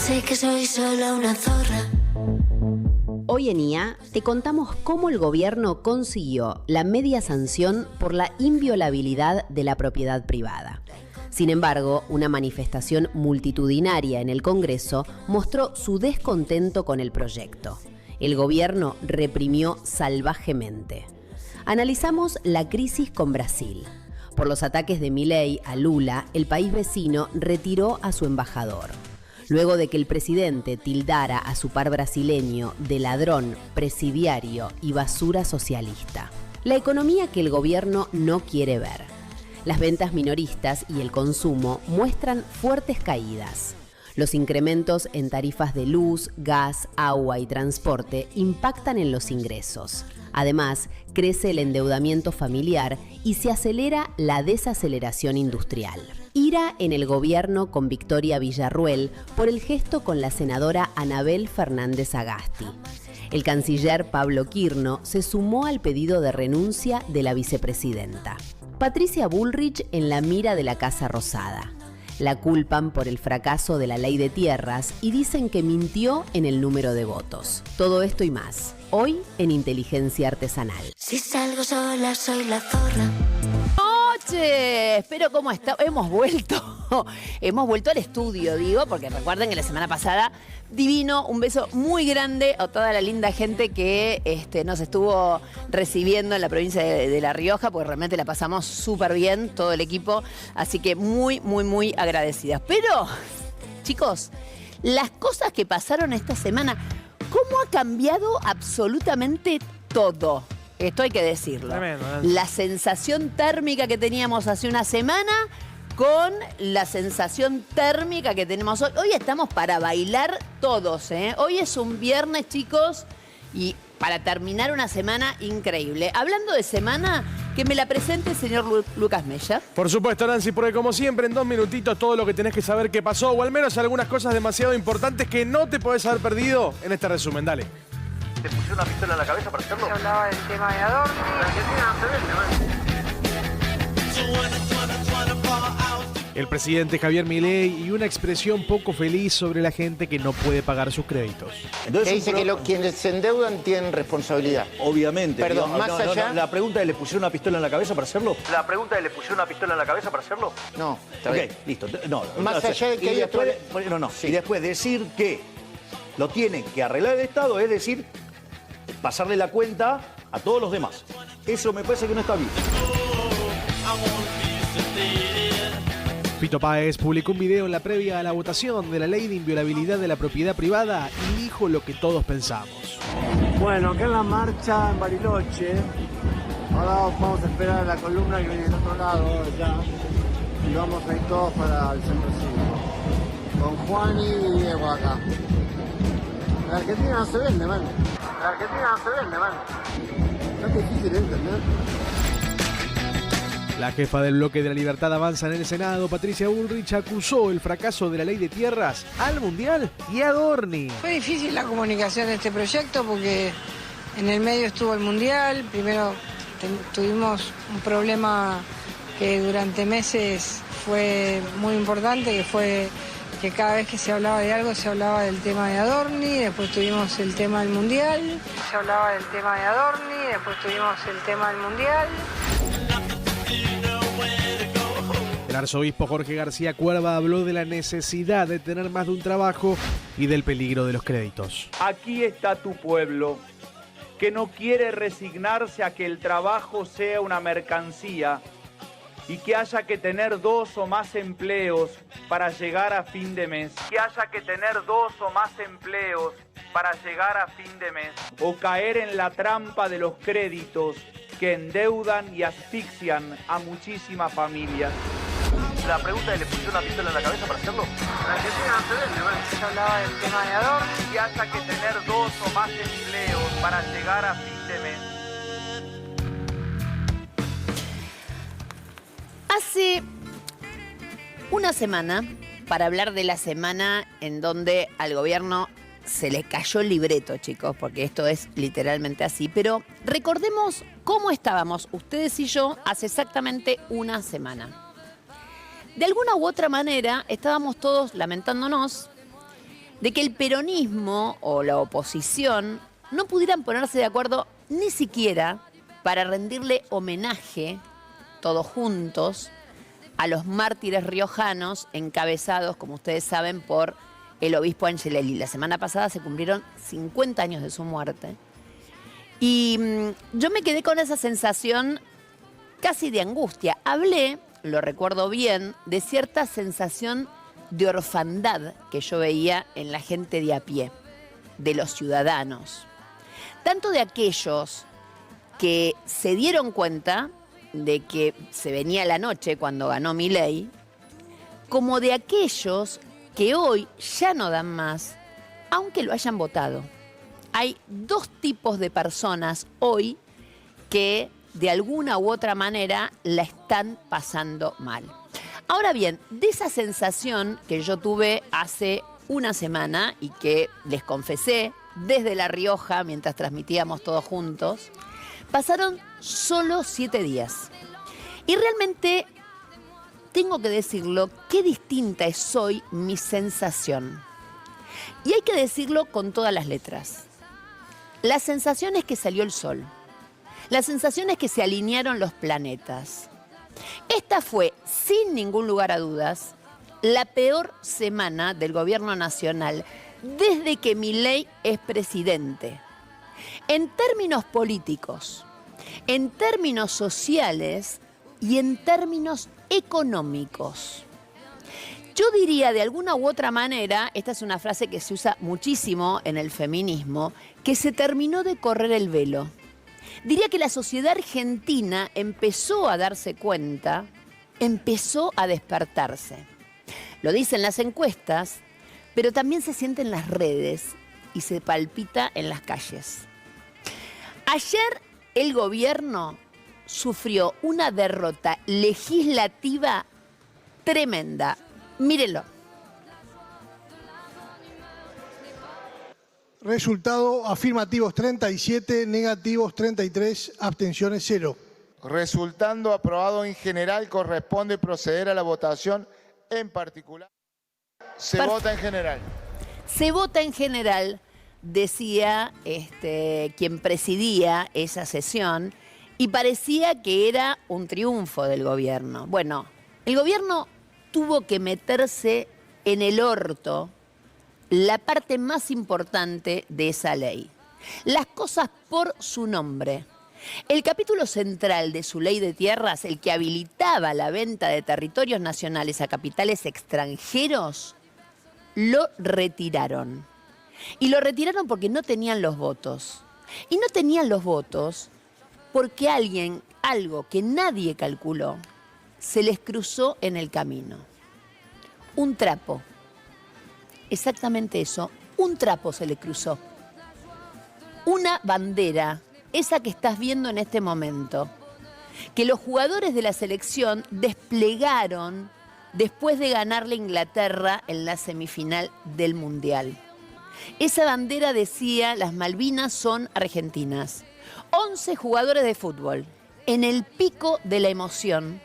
Sé que soy solo una zorra. Hoy en IA te contamos cómo el gobierno consiguió la media sanción por la inviolabilidad de la propiedad privada. Sin embargo, una manifestación multitudinaria en el Congreso mostró su descontento con el proyecto. El gobierno reprimió salvajemente. Analizamos la crisis con Brasil. Por los ataques de Milei a Lula, el país vecino retiró a su embajador. Luego de que el presidente tildara a su par brasileño de ladrón, presidiario y basura socialista. La economía que el gobierno no quiere ver. Las ventas minoristas y el consumo muestran fuertes caídas. Los incrementos en tarifas de luz, gas, agua y transporte impactan en los ingresos. Además, crece el endeudamiento familiar y se acelera la desaceleración industrial. Ira en el gobierno con Victoria Villarruel por el gesto con la senadora Anabel Fernández Agasti. El canciller Pablo Quirno se sumó al pedido de renuncia de la vicepresidenta. Patricia Bullrich en la mira de la Casa Rosada. La culpan por el fracaso de la ley de tierras y dicen que mintió en el número de votos. Todo esto y más, hoy en Inteligencia Artesanal. Si salgo sola, soy la zorra. Noches, pero ¿cómo está? Hemos vuelto al estudio, digo, porque recuerden que la semana pasada, divino, un beso muy grande a toda la linda gente que nos estuvo recibiendo en la provincia de La Rioja, porque realmente la pasamos súper bien, todo el equipo, así que muy, muy, muy agradecidas. Pero, chicos, las cosas que pasaron esta semana, ¿cómo ha cambiado absolutamente todo? Esto hay que decirlo. Tremendo, ¿eh? La sensación térmica que teníamos hace una semana con la sensación térmica que tenemos hoy. Hoy estamos para bailar todos, ¿eh? Hoy es un viernes, chicos, y para terminar una semana increíble. Hablando de semana, que me la presente el señor Lucas Mella. Por supuesto, Nancy, porque como siempre, en 2 minutitos todo lo que tenés que saber que pasó, o al menos algunas cosas demasiado importantes que no te podés haber perdido en este resumen. Dale. ¿Te pusieron una pistola en la cabeza para hacerlo? Se hablaba del tema de Adorni. La Argentina no se vende, ¿no? El presidente Javier Milei y una expresión poco feliz sobre la gente que no puede pagar sus créditos. Que dice que quienes se endeudan tienen responsabilidad. Obviamente. Perdón, más allá... La pregunta es, ¿le pusieron una pistola en la cabeza para hacerlo? La pregunta es, ¿le pusieron una pistola en la cabeza para hacerlo? No, está bien. Ok, listo. No, Más allá de que y después, sí. Y después decir que lo tiene que arreglar el Estado, es decir, pasarle la cuenta a todos los demás. Eso me parece que no está bien. Fito Páez publicó un video en la previa a la votación de la ley de inviolabilidad de la propiedad privada y dijo lo que todos pensamos. Bueno, acá en la marcha en Bariloche, ahora vamos a esperar a la columna que viene del otro lado ya, y vamos a ir todos para el centro cívico, con Juan y Diego acá. La Argentina no se vende, man. La Argentina no se vende, man. No es difícil entender. La jefa del bloque de la Libertad Avanza en el Senado, Patricia Bullrich, acusó el fracaso de la ley de tierras al Mundial y a Adorni. Fue difícil la comunicación de este proyecto porque en el medio estuvo el Mundial. Primero tuvimos un problema que durante meses fue muy importante, que fue que cada vez que se hablaba de algo se hablaba del tema de Adorni, después tuvimos el tema del Mundial. Se hablaba del tema de Adorni, después tuvimos el tema del Mundial. El arzobispo Jorge García Cuerva habló de la necesidad de tener más de un trabajo y del peligro de los créditos. Aquí está tu pueblo, que no quiere resignarse a que el trabajo sea una mercancía y que haya que tener 2 o más empleos para llegar a fin de mes. Que haya que tener 2 o más empleos para llegar a fin de mes. O caer en la trampa de los créditos que endeudan y asfixian a muchísimas familias. La pregunta es, ¿le pusieron una pistola en la cabeza para hacerlo? La Argentina no se vende, ¿no? Se hablaba del tema de Adorni. Que haya que tener 2 o más empleos para llegar a fin de mes. Hace una semana, para hablar de la semana en donde al gobierno se le cayó el libreto, chicos, porque esto es literalmente así, pero recordemos cómo estábamos ustedes y yo hace exactamente una semana. De alguna u otra manera estábamos todos lamentándonos de que el peronismo o la oposición no pudieran ponerse de acuerdo ni siquiera para rendirle homenaje, todos juntos, a los mártires riojanos encabezados, como ustedes saben, por el obispo Angelelli. La semana pasada se cumplieron 50 años de su muerte. Y yo me quedé con esa sensación casi de angustia. Hablé, lo recuerdo bien, de cierta sensación de orfandad que yo veía en la gente de a pie, de los ciudadanos. Tanto de aquellos que se dieron cuenta de que se venía la noche cuando ganó Milei, como de aquellos que hoy ya no dan más, aunque lo hayan votado. Hay dos tipos de personas hoy que de alguna u otra manera la están pasando mal. Ahora bien, de esa sensación que yo tuve hace una semana y que les confesé desde La Rioja mientras transmitíamos todos juntos, pasaron solo 7 días. Y realmente, tengo que decirlo, qué distinta es hoy mi sensación. Y hay que decirlo con todas las letras. La sensación es que salió el sol. La sensación es que se alinearon los planetas. Esta fue, sin ningún lugar a dudas, la peor semana del gobierno nacional desde que Milei es presidente. En términos políticos, en términos sociales y en términos económicos. Yo diría de alguna u otra manera, esta es una frase que se usa muchísimo en el feminismo, que se terminó de correr el velo. Diría que la sociedad argentina empezó a darse cuenta, empezó a despertarse. Lo dicen las encuestas, pero también se siente en las redes y se palpita en las calles. Ayer el gobierno sufrió una derrota legislativa tremenda. Mírenlo. Resultado: afirmativos 37, negativos 33, abstenciones 0. Resultando aprobado en general, corresponde proceder a la votación en particular. Se vota en general. Se vota en general, decía quien presidía esa sesión, y parecía que era un triunfo del gobierno. Bueno, el gobierno tuvo que meterse en el orto la parte más importante de esa ley. Las cosas por su nombre. El capítulo central de su ley de tierras, el que habilitaba la venta de territorios nacionales a capitales extranjeros, lo retiraron. Y lo retiraron porque no tenían los votos. Y no tenían los votos porque algo que nadie calculó, se les cruzó en el camino. Un trapo. Exactamente eso. Un trapo se le cruzó. Una bandera, esa que estás viendo en este momento, que los jugadores de la selección desplegaron después de ganarle a Inglaterra en la semifinal del Mundial. Esa bandera decía: las Malvinas son argentinas. 11 jugadores de fútbol, en el pico de la emoción,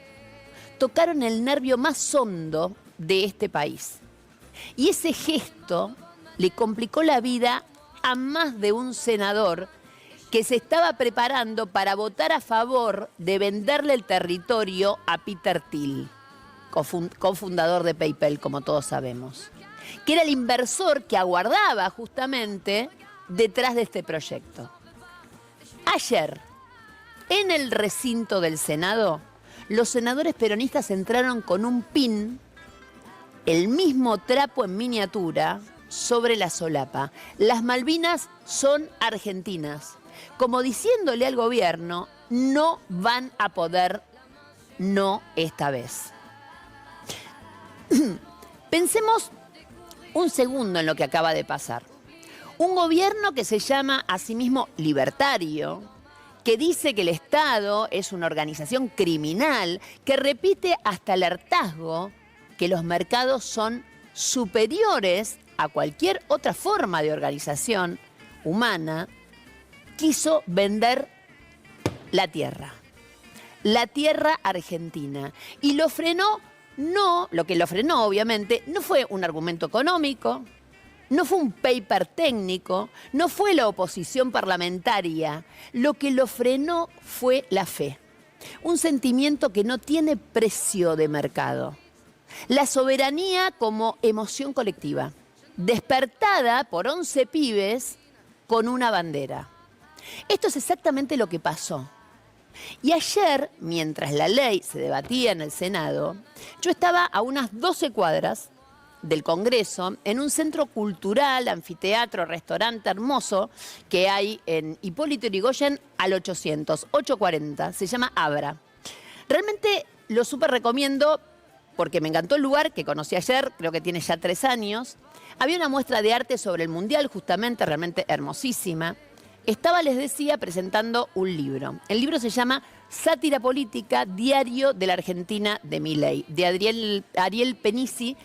tocaron el nervio más hondo de este país. Y ese gesto le complicó la vida a más de un senador que se estaba preparando para votar a favor de venderle el territorio a Peter Thiel, cofundador de PayPal, como todos sabemos, que era el inversor que aguardaba justamente detrás de este proyecto. Ayer, en el recinto del Senado, los senadores peronistas entraron con un pin, el mismo trapo en miniatura, sobre la solapa. Las Malvinas son argentinas. Como diciéndole al gobierno: no van a poder, no esta vez. Pensemos un segundo en lo que acaba de pasar. Un gobierno que se llama a sí mismo libertario, que dice que el Estado es una organización criminal, que repite hasta el hartazgo que los mercados son superiores a cualquier otra forma de organización humana, quiso vender la tierra argentina. Y lo frenó, lo que lo frenó obviamente, no fue un argumento económico, No fue un paper técnico, no fue la oposición parlamentaria. Lo que lo frenó fue la fe. Un sentimiento que no tiene precio de mercado. La soberanía como emoción colectiva, despertada por 11 pibes con una bandera. Esto es exactamente lo que pasó. Y ayer, mientras la ley se debatía en el Senado, yo estaba a unas 12 cuadras del Congreso, en un centro cultural, anfiteatro, restaurante hermoso que hay en Hipólito Yrigoyen al 800, 840, se llama Abra. Realmente lo súper recomiendo porque me encantó el lugar, que conocí ayer, creo que tiene ya 3 años. Había una muestra de arte sobre el Mundial, justamente, realmente hermosísima. Estaba, les decía, presentando un libro. El libro se llama Sátira Política, Diario de la Argentina de Milei, de Ariel Penisi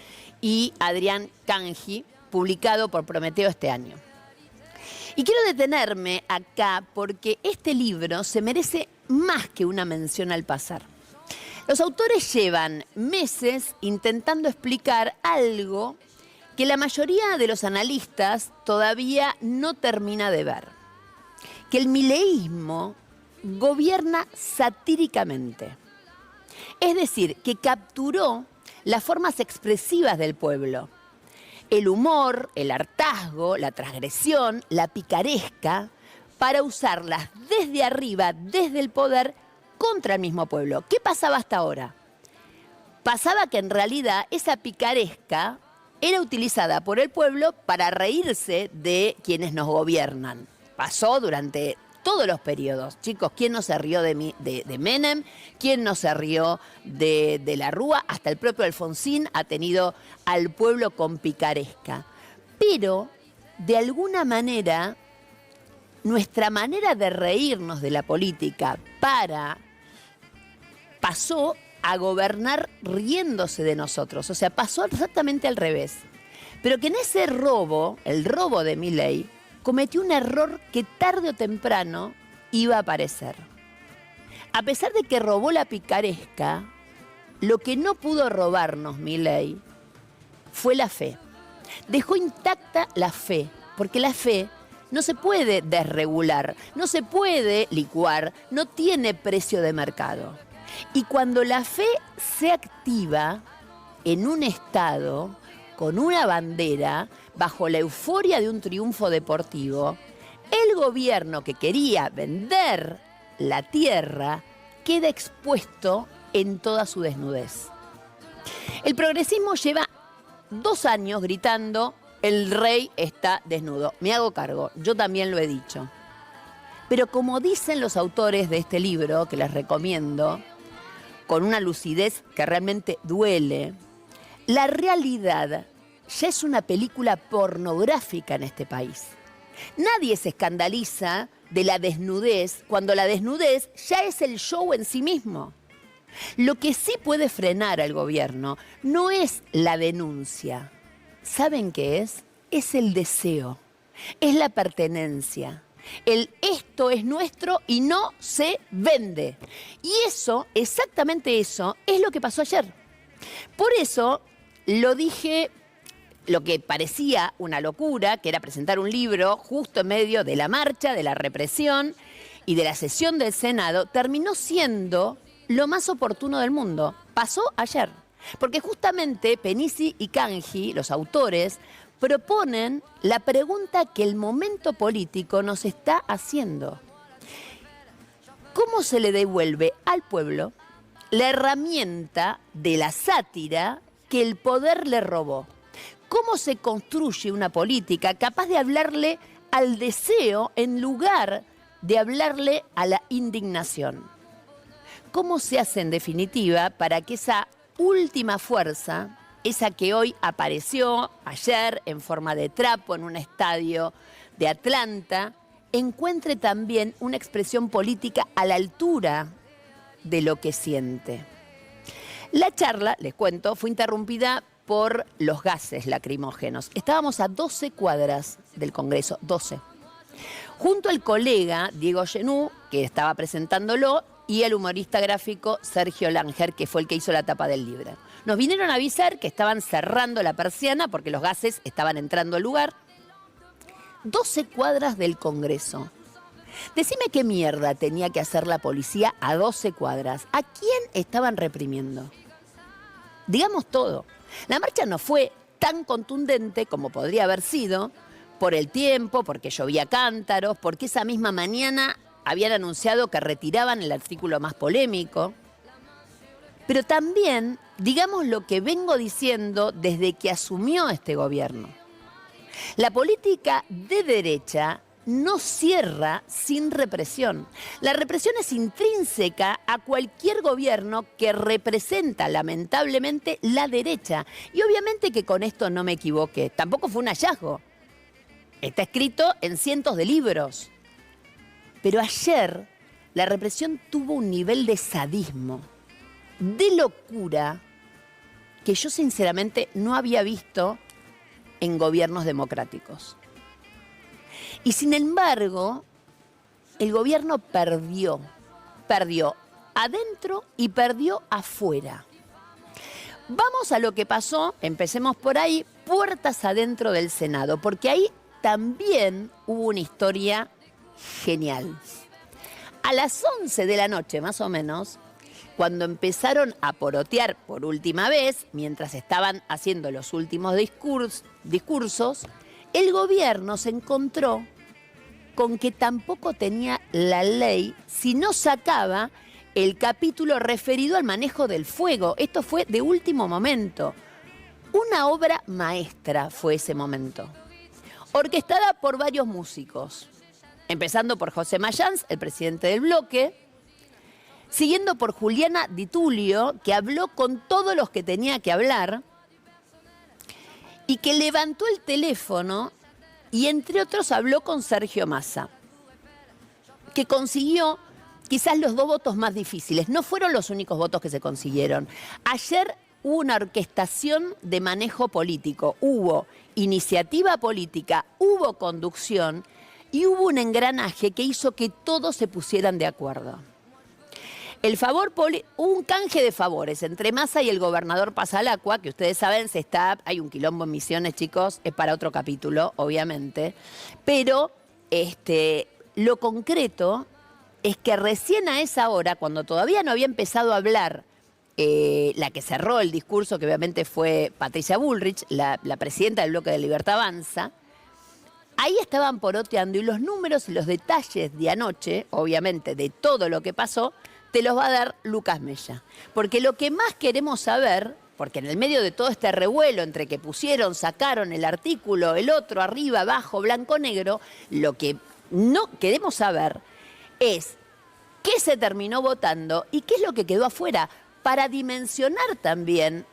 y Adrián Cangi, publicado por Prometeo este año. Y quiero detenerme acá porque este libro se merece más que una mención al pasar. Los autores llevan meses intentando explicar algo que la mayoría de los analistas todavía no termina de ver. Que el mileísmo gobierna satíricamente. Es decir, que capturó las formas expresivas del pueblo. El humor, el hartazgo, la transgresión, la picaresca, para usarlas desde arriba, desde el poder, contra el mismo pueblo. ¿Qué pasaba hasta ahora? Pasaba que en realidad esa picaresca era utilizada por el pueblo para reírse de quienes nos gobiernan. Pasó durante todos los periodos. Chicos, ¿quién no se rió de Menem? ¿Quién no se rió de la Rúa? Hasta el propio Alfonsín ha tenido al pueblo con picaresca. Pero, de alguna manera, nuestra manera de reírnos de la política pasó a gobernar riéndose de nosotros. O sea, pasó exactamente al revés. Pero que en ese robo, el robo de Milei, cometió un error que tarde o temprano iba a aparecer. A pesar de que robó la picaresca, lo que no pudo robarnos Milei fue la fe. Dejó intacta la fe, porque la fe no se puede desregular, no se puede licuar, no tiene precio de mercado. Y cuando la fe se activa en un Estado, con una bandera, bajo la euforia de un triunfo deportivo, el gobierno que quería vender la tierra queda expuesto en toda su desnudez. El progresismo lleva 2 años gritando: el rey está desnudo. Me hago cargo, yo también lo he dicho. Pero como dicen los autores de este libro, que les recomiendo, con una lucidez que realmente duele, la realidad ya es una película pornográfica en este país. Nadie se escandaliza de la desnudez cuando la desnudez ya es el show en sí mismo. Lo que sí puede frenar al gobierno no es la denuncia. ¿Saben qué es? Es el deseo, es la pertenencia. El esto es nuestro y no se vende. Y eso, exactamente eso, es lo que pasó ayer. Por eso lo dije, lo que parecía una locura, que era presentar un libro justo en medio de la marcha, de la represión y de la sesión del Senado, terminó siendo lo más oportuno del mundo. Pasó ayer. Porque justamente Penisi y Cangi, los autores, proponen la pregunta que el momento político nos está haciendo. ¿Cómo se le devuelve al pueblo la herramienta de la sátira que el poder le robó? ¿Cómo se construye una política capaz de hablarle al deseo en lugar de hablarle a la indignación? ¿Cómo se hace en definitiva para que esa última fuerza, esa que hoy apareció ayer en forma de trapo en un estadio de Atlanta, encuentre también una expresión política a la altura de lo que siente? La charla, les cuento, fue interrumpida por los gases lacrimógenos. Estábamos a 12 cuadras del Congreso, 12. Junto al colega Diego Genú, que estaba presentándolo, y el humorista gráfico Sergio Langer, que fue el que hizo la tapa del libro. Nos vinieron a avisar que estaban cerrando la persiana porque los gases estaban entrando al lugar. 12 cuadras del Congreso. Decime qué mierda tenía que hacer la policía a 12 cuadras. ¿A quién estaban reprimiendo? Digamos todo. La marcha no fue tan contundente como podría haber sido por el tiempo, porque llovía cántaros, porque esa misma mañana habían anunciado que retiraban el artículo más polémico. Pero también, digamos lo que vengo diciendo desde que asumió este gobierno. La política de derecha no cierra sin represión. La represión es intrínseca a cualquier gobierno que representa, lamentablemente, la derecha. Y obviamente que con esto no me equivoqué. Tampoco fue un hallazgo. Está escrito en cientos de libros. Pero ayer la represión tuvo un nivel de sadismo, de locura, que yo sinceramente no había visto en gobiernos democráticos. Y sin embargo, el gobierno perdió adentro y perdió afuera. Vamos a lo que pasó, empecemos por ahí, puertas adentro del Senado, porque ahí también hubo una historia genial. A las 11 de la noche, más o menos, cuando empezaron a porotear por última vez, mientras estaban haciendo los últimos discursos, el gobierno se encontró con que tampoco tenía la ley si no sacaba el capítulo referido al manejo del fuego. Esto fue de último momento. Una obra maestra fue ese momento, orquestada por varios músicos, empezando por José Mayans, el presidente del bloque, siguiendo por Juliana Di Tulio, que habló con todos los que tenía que hablar y que levantó el teléfono y, entre otros, habló con Sergio Massa, que consiguió quizás los 2 votos más difíciles. No fueron los únicos votos que se consiguieron. Ayer hubo una orquestación de manejo político, hubo iniciativa política, hubo conducción y hubo un engranaje que hizo que todos se pusieran de acuerdo. Hubo un canje de favores entre Massa y el gobernador Pasalacqua, que ustedes saben, hay un quilombo en Misiones, chicos, es para otro capítulo, obviamente. Pero lo concreto es que recién a esa hora, cuando todavía no había empezado a hablar la que cerró el discurso, que obviamente fue Patricia Bullrich, la presidenta del Bloque de Libertad Avanza, ahí estaban poroteando y los números y los detalles de anoche, obviamente, de todo lo que pasó, te los va a dar Lucas Mella. Porque lo que más queremos saber, porque en el medio de todo este revuelo entre que pusieron, sacaron el artículo, el otro, arriba, abajo, blanco, negro, lo que no queremos saber es qué se terminó votando y qué es lo que quedó afuera, para dimensionar también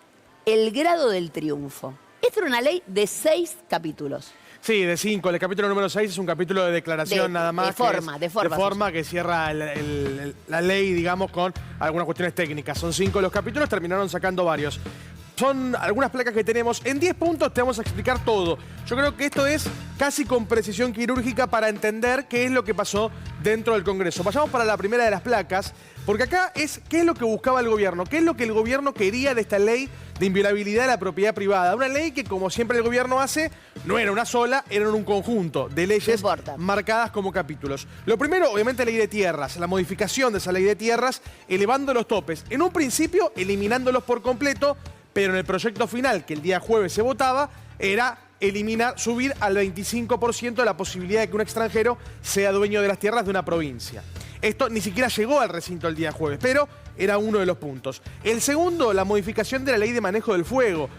el grado del triunfo. Esta era una ley de 6 capítulos. Sí, de 5. El capítulo número 6 es un capítulo de declaración nada más. De forma que cierra la ley, digamos, con algunas cuestiones técnicas. Son 5 los capítulos, terminaron sacando varios. Son algunas placas que tenemos. En 10 puntos te vamos a explicar todo. Yo creo que esto es casi con precisión quirúrgica para entender qué es lo que pasó dentro del Congreso. Vayamos para la primera de las placas, porque acá es qué es lo que buscaba el gobierno, qué es lo que el gobierno quería de esta ley de inviolabilidad de la propiedad privada. Una ley que, como siempre el gobierno hace, no era una sola, eran un conjunto de leyes marcadas como capítulos. Lo primero, obviamente, ley de tierras, la modificación de esa ley de tierras, elevando los topes. En un principio, eliminándolos por completo, pero en el proyecto final, que el día jueves se votaba, era subir al 25% la posibilidad de que un extranjero sea dueño de las tierras de una provincia. Esto ni siquiera llegó al recinto el día jueves, pero era uno de los puntos. El segundo, la modificación de la ley de manejo del fuego.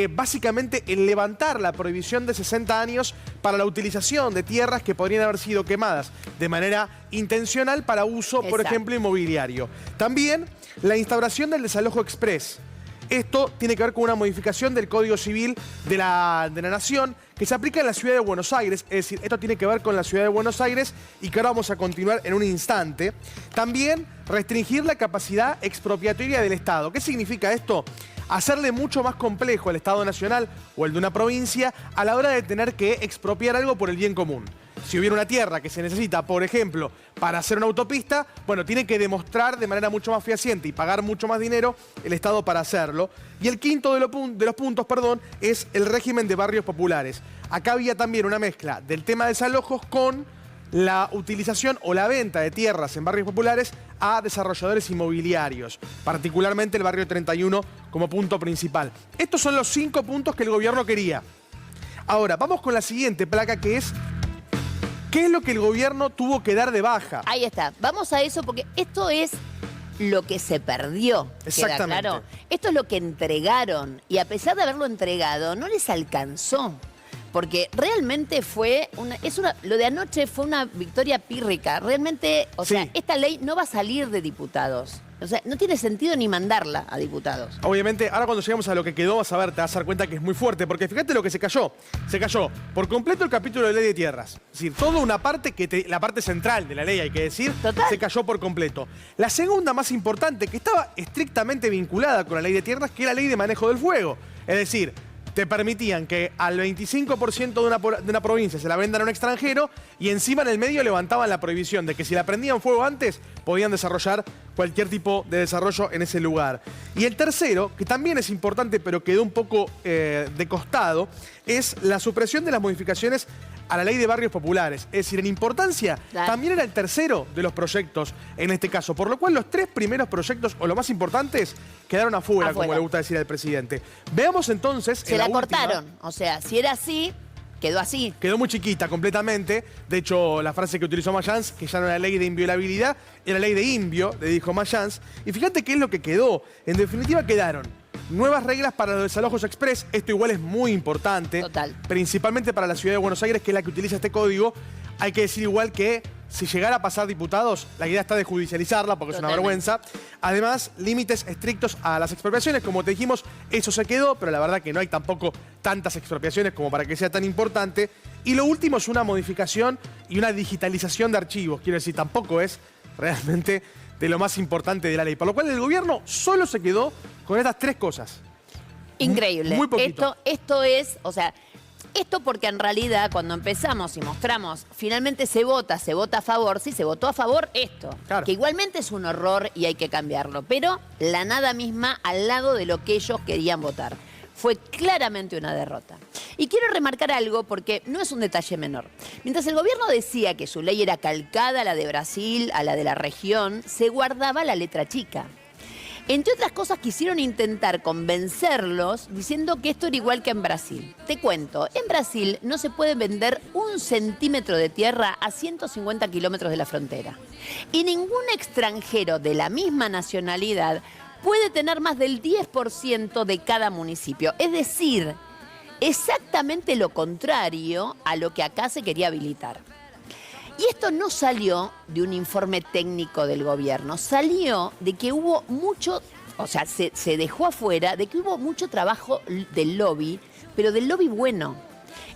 Básicamente el levantar la prohibición de 60 años para la utilización de tierras que podrían haber sido quemadas de manera intencional para uso, por ejemplo, inmobiliario. También la instauración del desalojo express. Esto tiene que ver con una modificación del Código Civil de la Nación que se aplica en la Ciudad de Buenos Aires. Es decir, esto tiene que ver con la Ciudad de Buenos Aires y que ahora vamos a continuar en un instante. También restringir la capacidad expropiatoria del Estado. ¿Qué significa esto? Hacerle mucho más complejo al Estado Nacional o el de una provincia a la hora de tener que expropiar algo por el bien común. si hubiera una tierra que se necesita, por ejemplo, para hacer una autopista, bueno, tiene que demostrar de manera mucho más fehaciente y pagar mucho más dinero el Estado para hacerlo. Y el quinto de los puntos, es el régimen de barrios populares. Acá había también una mezcla del tema de desalojos con la utilización o la venta de tierras en barrios populares a desarrolladores inmobiliarios, particularmente el barrio 31 como punto principal. Estos son los 5 puntos que el gobierno quería. Ahora, vamos con la siguiente placa, que es ¿qué es lo que el gobierno tuvo que dar de baja? Ahí está. Vamos a eso porque esto es lo que se perdió. Exactamente. ¿Queda claro? Esto es lo que entregaron y a pesar de haberlo entregado no les alcanzó. Porque realmente lo de anoche fue una victoria pírrica. Realmente, o sea, esta ley no va a salir de diputados. O sea, no tiene sentido ni mandarla a diputados. Obviamente, ahora cuando lleguemos a lo que quedó, te vas a dar cuenta que es muy fuerte. Porque fíjate lo que se cayó. Se cayó por completo el capítulo de ley de tierras. Es decir, toda una parte la parte central de la ley, hay que decir, se cayó por completo. La segunda más importante, que estaba estrictamente vinculada con la ley de tierras, que era la ley de manejo del fuego. Es decir, te permitían que al 25% de una provincia se la vendan a un extranjero y encima en el medio levantaban la prohibición de que si la prendían fuego antes, podían desarrollar cualquier tipo de desarrollo en ese lugar. Y el tercero, que también es importante pero quedó un poco de costado, es la supresión de las modificaciones a la ley de barrios populares. Es decir, en importancia, también era el tercero de los proyectos en este caso. Por lo cual los 3 primeros proyectos, o los más importantes, quedaron afuera, como le gusta decir al presidente. Veamos entonces... Se la cortaron. O sea, si era así, quedó así. Quedó muy chiquita completamente. De hecho, la frase que utilizó Mayans, que ya no era ley de inviolabilidad, era ley de invio, le dijo Mayans. Y fíjate qué es lo que quedó. En definitiva, quedaron nuevas reglas para los desalojos express. Esto igual es muy importante. Total. Principalmente para la ciudad de Buenos Aires, que es la que utiliza este código. Hay que decir igual que si llegara a pasar diputados, la idea está de judicializarla porque es una vergüenza. Además, límites estrictos a las expropiaciones. Como te dijimos, eso se quedó, pero la verdad que no hay tampoco tantas expropiaciones como para que sea tan importante. Y lo último es una modificación y una digitalización de archivos. Quiero decir, tampoco es realmente de lo más importante de la ley. Por lo cual el gobierno solo se quedó con estas 3 cosas. Increíble. Muy poquito. Esto es, o sea, esto porque en realidad cuando empezamos y mostramos, finalmente se vota a favor, sí, se votó a favor esto. Claro. Que igualmente es un horror y hay que cambiarlo. Pero la nada misma al lado de lo que ellos querían votar. Fue claramente una derrota. Y quiero remarcar algo porque no es un detalle menor. Mientras el gobierno decía que su ley era calcada a la de Brasil, a la de la región, se guardaba la letra chica. Entre otras cosas, quisieron intentar convencerlos diciendo que esto era igual que en Brasil. Te cuento, en Brasil no se puede vender 1 centímetro de tierra a 150 kilómetros de la frontera. Y ningún extranjero de la misma nacionalidad puede tener más del 10% de cada municipio. Es decir, exactamente lo contrario a lo que acá se quería habilitar. Y esto no salió de un informe técnico del gobierno, salió de que hubo mucho, o sea, se dejó afuera de que hubo mucho trabajo del lobby, pero del lobby bueno.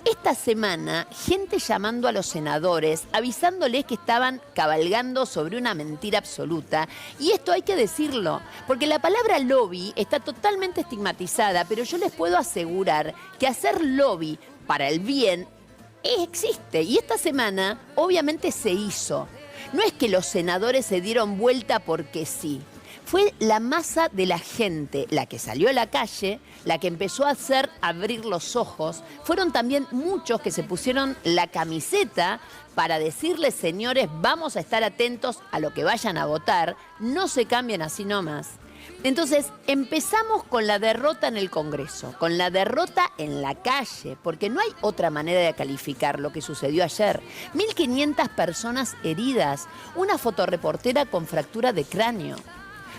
Esta semana, gente llamando a los senadores, avisándoles que estaban cabalgando sobre una mentira absoluta. Y esto hay que decirlo, porque la palabra lobby está totalmente estigmatizada, pero yo les puedo asegurar que hacer lobby para el bien existe. Y esta semana, obviamente, se hizo. No es que los senadores se dieron vuelta porque sí. Fue la masa de la gente la que salió a la calle, la que empezó a abrir los ojos. Fueron también muchos que se pusieron la camiseta para decirles, señores, vamos a estar atentos a lo que vayan a votar, no se cambien así nomás. Entonces, empezamos con la derrota en el Congreso, con la derrota en la calle, porque no hay otra manera de calificar lo que sucedió ayer. 1.500 personas heridas, una fotoreportera con fractura de cráneo.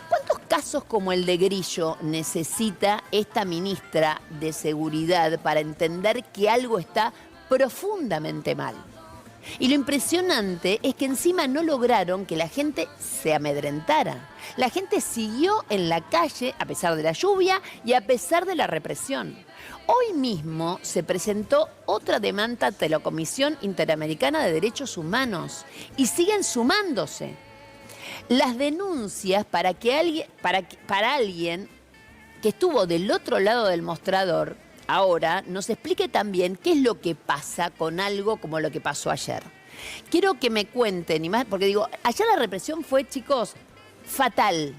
¿Cuántos casos como el de Grillo necesita esta ministra de Seguridad para entender que algo está profundamente mal? Y lo impresionante es que encima no lograron que la gente se amedrentara. La gente siguió en la calle a pesar de la lluvia y a pesar de la represión. Hoy mismo se presentó otra demanda ante la Comisión Interamericana de Derechos Humanos y siguen sumándose. Las denuncias para alguien que estuvo del otro lado del mostrador ahora nos explique también qué es lo que pasa con algo como lo que pasó ayer. Quiero que me cuenten, porque digo, allá la represión fue, chicos, fatal.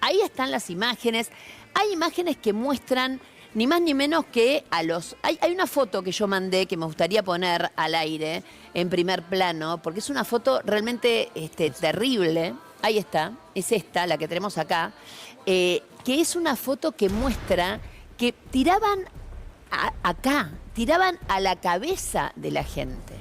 Ahí están las imágenes. Hay imágenes que muestran ni más ni menos que a los... Hay una foto que yo mandé que me gustaría poner al aire en primer plano, porque es una foto realmente terrible. Ahí está, es esta, la que tenemos acá, que es una foto que muestra que tiraban tiraban a la cabeza de la gente.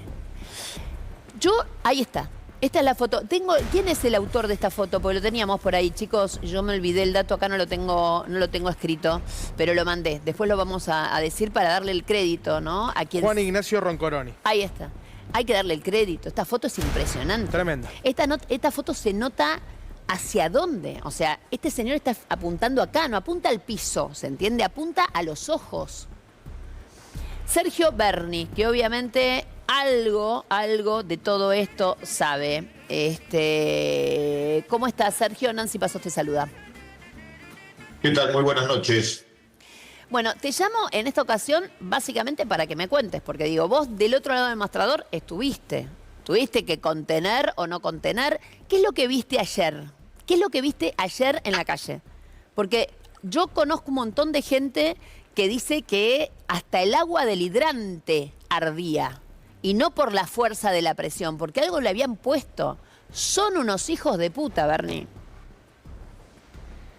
Ahí está. Esta es la foto. ¿Quién es el autor de esta foto? Porque lo teníamos por ahí, chicos. Yo me olvidé el dato, acá no lo tengo escrito, pero lo mandé. Después lo vamos a decir para darle el crédito, ¿no? A quien... Juan Ignacio Roncoroni. Ahí está. Hay que darle el crédito. Esta foto es impresionante. Tremenda. Esta foto se nota hacia dónde. O sea, este señor está apuntando acá, no apunta al piso, ¿se entiende? Apunta a los ojos. Sergio Berni, que obviamente algo de todo esto sabe. ¿Cómo estás, Sergio? Nancy Pasos te saluda. ¿Qué tal? Muy buenas noches. Bueno, te llamo en esta ocasión básicamente para que me cuentes, porque digo, vos del otro lado del mostrador estuviste. ¿Tuviste que contener o no contener? ¿Qué es lo que viste ayer? ¿Qué es lo que viste ayer en la calle? Porque yo conozco un montón de gente que dice que hasta el agua del hidrante ardía. Y no por la fuerza de la presión, porque algo le habían puesto. Son unos hijos de puta, Berni.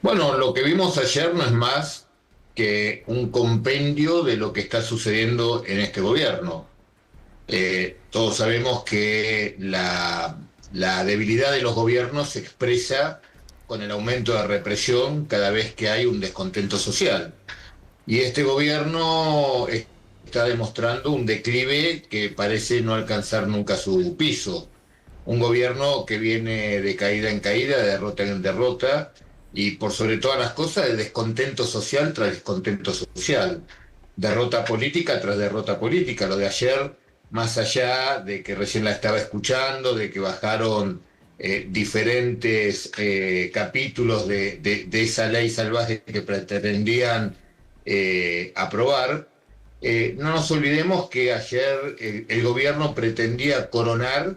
Bueno, lo que vimos ayer no es más que un compendio de lo que está sucediendo en este gobierno. Todos sabemos que la debilidad de los gobiernos se expresa con el aumento de represión cada vez que hay un descontento social. Y este gobierno está demostrando un declive que parece no alcanzar nunca su piso. Un gobierno que viene de caída en caída, de derrota en derrota, y por sobre todas las cosas, de descontento social tras descontento social. Derrota política tras derrota política. Lo de ayer, más allá de que recién la estaba escuchando, de que bajaron diferentes capítulos de esa ley salvaje que pretendían aprobar, no nos olvidemos que ayer el gobierno pretendía coronar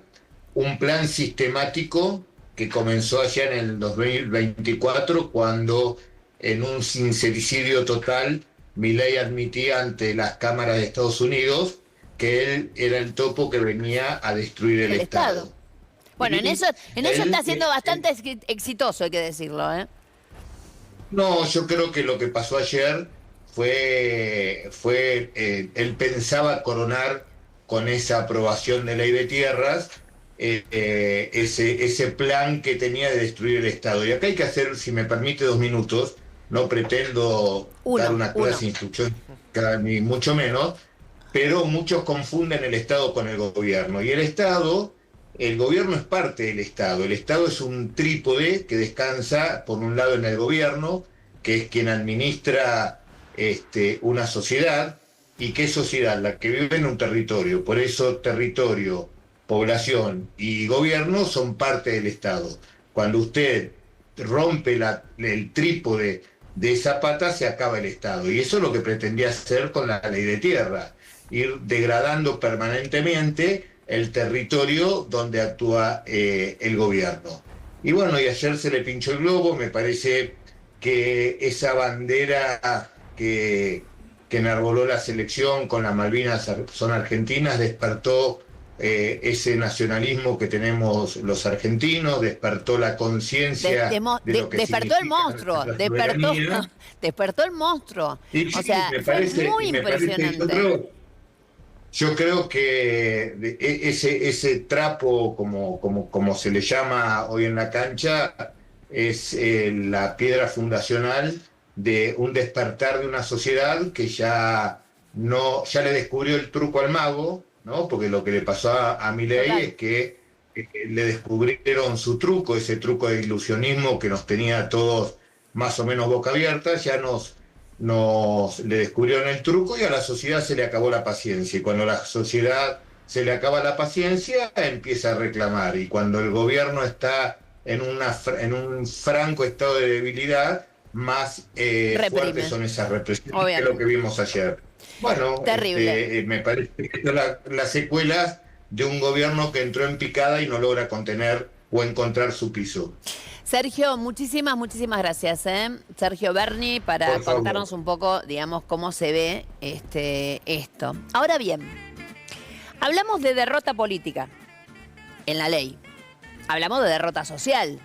un plan sistemático que comenzó allá en el 2024, cuando en un sincericidio total Milei admitía ante las cámaras de Estados Unidos que él era el topo que venía a destruir el Estado. Bueno, en eso está siendo bastante exitoso, hay que decirlo, ¿eh? No, yo creo que lo que pasó ayer fue él pensaba coronar con esa aprobación de ley de tierras ese plan que tenía de destruir el Estado. Y acá hay que hacer, si me permite 2 minutos, no pretendo dar una clase de instrucción, ni mucho menos, pero muchos confunden el Estado con el gobierno. Y el gobierno es parte del Estado. El Estado es un trípode que descansa, por un lado, en el gobierno, que es quien administra una sociedad. ¿Y qué sociedad? La que vive en un territorio. Por eso territorio, población y gobierno son parte del Estado. Cuando usted rompe el trípode de esa pata, se acaba el Estado. Y eso es lo que pretendía hacer con la ley de tierra, ir degradando permanentemente el territorio donde actúa el gobierno. Y bueno, y ayer se le pinchó el globo. Me parece que esa bandera que enarboló la selección con las Malvinas son argentinas despertó ese nacionalismo que tenemos los argentinos, despertó la conciencia de lo que despertó el monstruo, despertó el monstruo. Sí, o sea, fue muy impresionante. Yo creo que ese trapo, como se le llama hoy en la cancha, es la piedra fundacional de un despertar de una sociedad que ya le descubrió el truco al mago, ¿no? Porque lo que le pasó a Milei es que le descubrieron su truco, ese truco de ilusionismo que nos tenía a todos más o menos boca abierta, ya le descubrieron el truco y a la sociedad se le acabó la paciencia. Y cuando a la sociedad se le acaba la paciencia, empieza a reclamar. Y cuando el gobierno está en un franco estado de debilidad, más fuertes son esas represiones, que es lo que vimos ayer. Bueno, terrible. Me parece que las secuelas de un gobierno que entró en picada y no logra contener o encontrar su piso. Sergio, muchísimas gracias, Sergio Berni, para contarnos un poco, digamos, cómo se ve esto. Ahora bien, hablamos de derrota política en la ley. Hablamos de derrota social.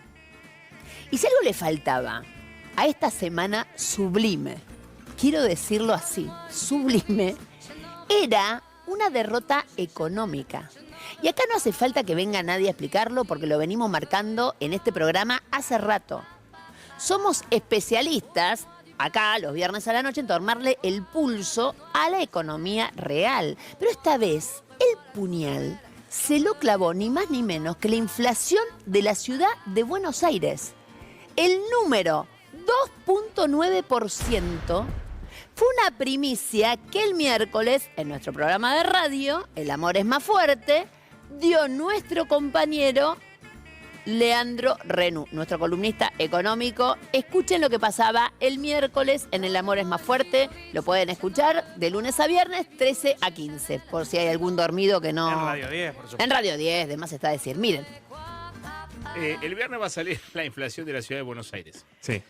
Y si algo le faltaba a esta semana sublime, quiero decirlo así, sublime, era una derrota económica. Y acá no hace falta que venga nadie a explicarlo porque lo venimos marcando en este programa hace rato. Somos especialistas, acá los viernes a la noche, en tomarle el pulso a la economía real. Pero esta vez, el puñal se lo clavó ni más ni menos que la inflación de la ciudad de Buenos Aires. El número 2.9%. Fue una primicia que el miércoles, en nuestro programa de radio, El Amor es Más Fuerte, dio nuestro compañero Leandro Renú, nuestro columnista económico. Escuchen lo que pasaba el miércoles en El Amor es Más Fuerte. Lo pueden escuchar de lunes a viernes, 13 a 15, por si hay algún dormido que no... En Radio 10, por supuesto. En Radio 10, de más está decir. Miren. El viernes va a salir la inflación de la ciudad de Buenos Aires. Sí.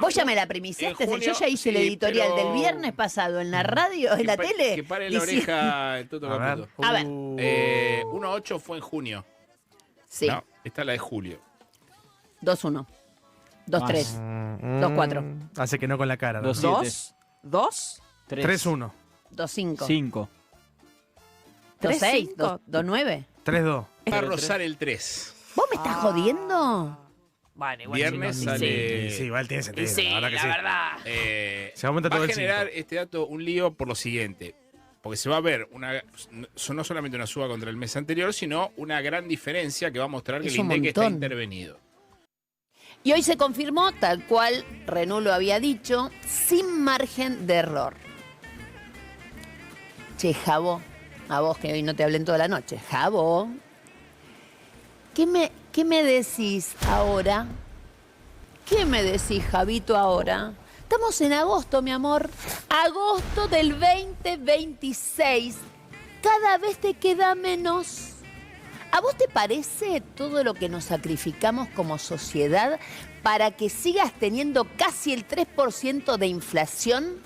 Vos ya me la primiciaste, yo ya hice el editorial del viernes pasado en la radio, en la tele. Que pare la oreja el Toto Caputo. A ver. 1.8 fue en junio. Sí. No, esta es la de julio. 2.1. 2.3. 2.4. Hace que no con la cara. 2.2. 2. 3.1. 2.5. 5. 2.6. 2.9. 3.2. Va a rozar el 3. ¿Vos me estás jodiendo? Bueno, igual Viernes sí, sale... Sí, igual tiene sentido. Sí, la verdad que la sí. verdad. Se aumenta va todo a el generar 5. este dato un lío por lo siguiente. Porque se va a ver no solamente una suba contra el mes anterior, sino una gran diferencia que va a mostrar que Es el un INDEC está montón. intervenido. Y hoy se confirmó, tal cual Renú lo había dicho, sin margen de error. Che, Jabo, a vos que hoy no te hablé en toda la noche. Jabo, ¿qué me decís ahora? ¿Qué me decís, Javito, ahora? Estamos en agosto, mi amor. Agosto del 2026. Cada vez te queda menos. ¿A vos te parece todo lo que nos sacrificamos como sociedad para que sigas teniendo casi el 3% de inflación?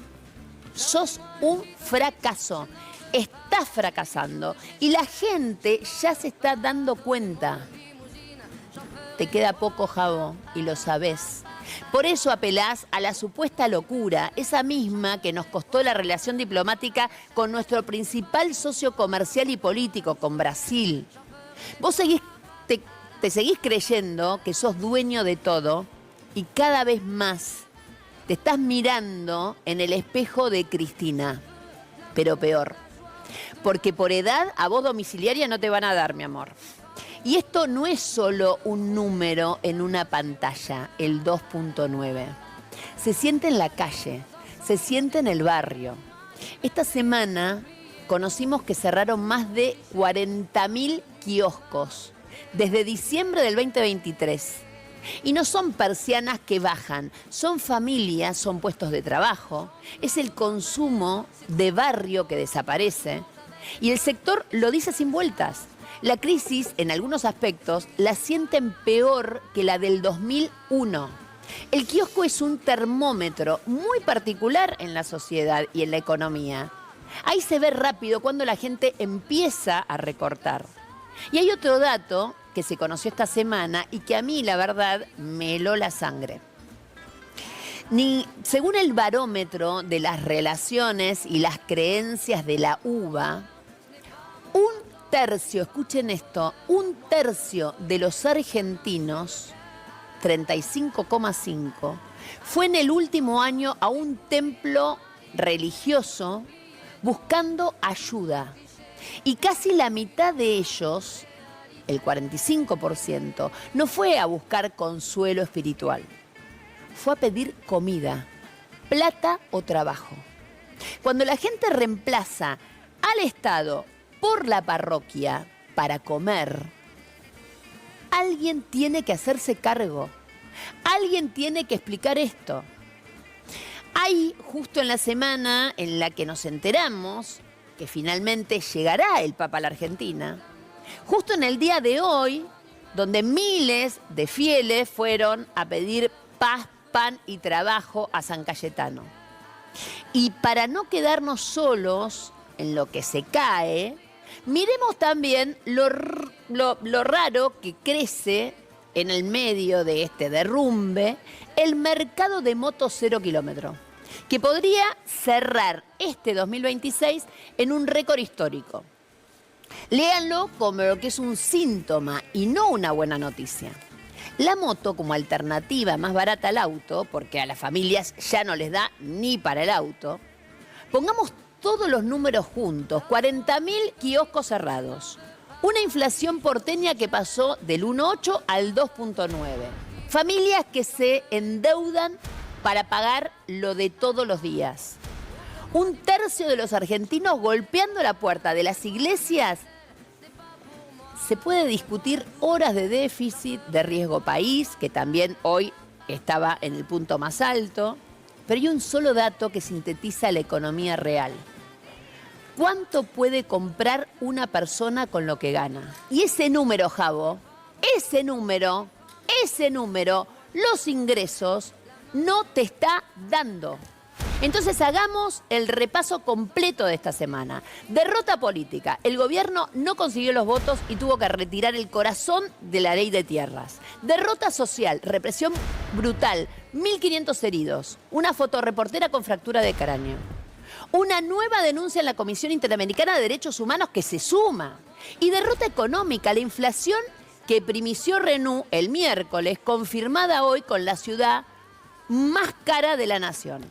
Sos un fracaso. Estás fracasando. Y la gente ya se está dando cuenta. Te queda poco, Jabo, y lo sabés. Por eso apelás a la supuesta locura, esa misma que nos costó la relación diplomática con nuestro principal socio comercial y político, con Brasil. Vos te seguís creyendo que sos dueño de todo y cada vez más te estás mirando en el espejo de Cristina. Pero peor, porque por edad a vos domiciliaria no te van a dar, mi amor. Y esto no es solo un número en una pantalla, el 2.9. Se siente en la calle, se siente en el barrio. Esta semana conocimos que cerraron más de 40.000 kioscos desde diciembre del 2023. Y no son persianas que bajan, son familias, son puestos de trabajo, es el consumo de barrio que desaparece. Y el sector lo dice sin vueltas. La crisis, en algunos aspectos, la sienten peor que la del 2001. El kiosco es un termómetro muy particular en la sociedad y en la economía. Ahí se ve rápido cuando la gente empieza a recortar. Y hay otro dato que se conoció esta semana y que a mí, la verdad, me heló la sangre. Según el barómetro de las relaciones y las creencias de la UBA, escuchen esto, 1/3 de los argentinos, 35,5, fue en el último año a un templo religioso buscando ayuda. Y casi la mitad de ellos, el 45%, no fue a buscar consuelo espiritual. Fue a pedir comida, plata o trabajo. Cuando la gente reemplaza al Estado por la parroquia para comer, alguien tiene que hacerse cargo. Alguien tiene que explicar esto. Hay, justo en la semana en la que nos enteramos, que finalmente llegará el Papa a la Argentina, justo en el día de hoy, donde miles de fieles fueron a pedir paz, pan y trabajo a San Cayetano. Y para no quedarnos solos en lo que se cae, miremos también lo raro que crece en el medio de este derrumbe el mercado de motos 0 kilómetro, que podría cerrar este 2026 en un récord histórico. Léanlo como lo que es un síntoma y no una buena noticia. La moto como alternativa más barata al auto, porque a las familias ya no les da ni para el auto, pongamos todos los números juntos, 40.000 kioscos cerrados, una inflación porteña que pasó del 1,8 al 2,9, familias que se endeudan para pagar lo de todos los días, un tercio de los argentinos golpeando la puerta de las iglesias. Se puede discutir horas de déficit, de riesgo país, que también hoy estaba en el punto más alto, pero hay un solo dato que sintetiza la economía real. ¿Cuánto puede comprar una persona con lo que gana? Y ese número, Javo, ese número, los ingresos no te está dando. Entonces hagamos el repaso completo de esta semana. Derrota política. El gobierno no consiguió los votos y tuvo que retirar el corazón de la ley de tierras. Derrota social. Represión brutal. 1.500 heridos. Una fotoreportera con fractura de cráneo. Una nueva denuncia en la Comisión Interamericana de Derechos Humanos que se suma. Y derrota económica. La inflación que primició Renault el miércoles, confirmada hoy con la ciudad más cara de la nación.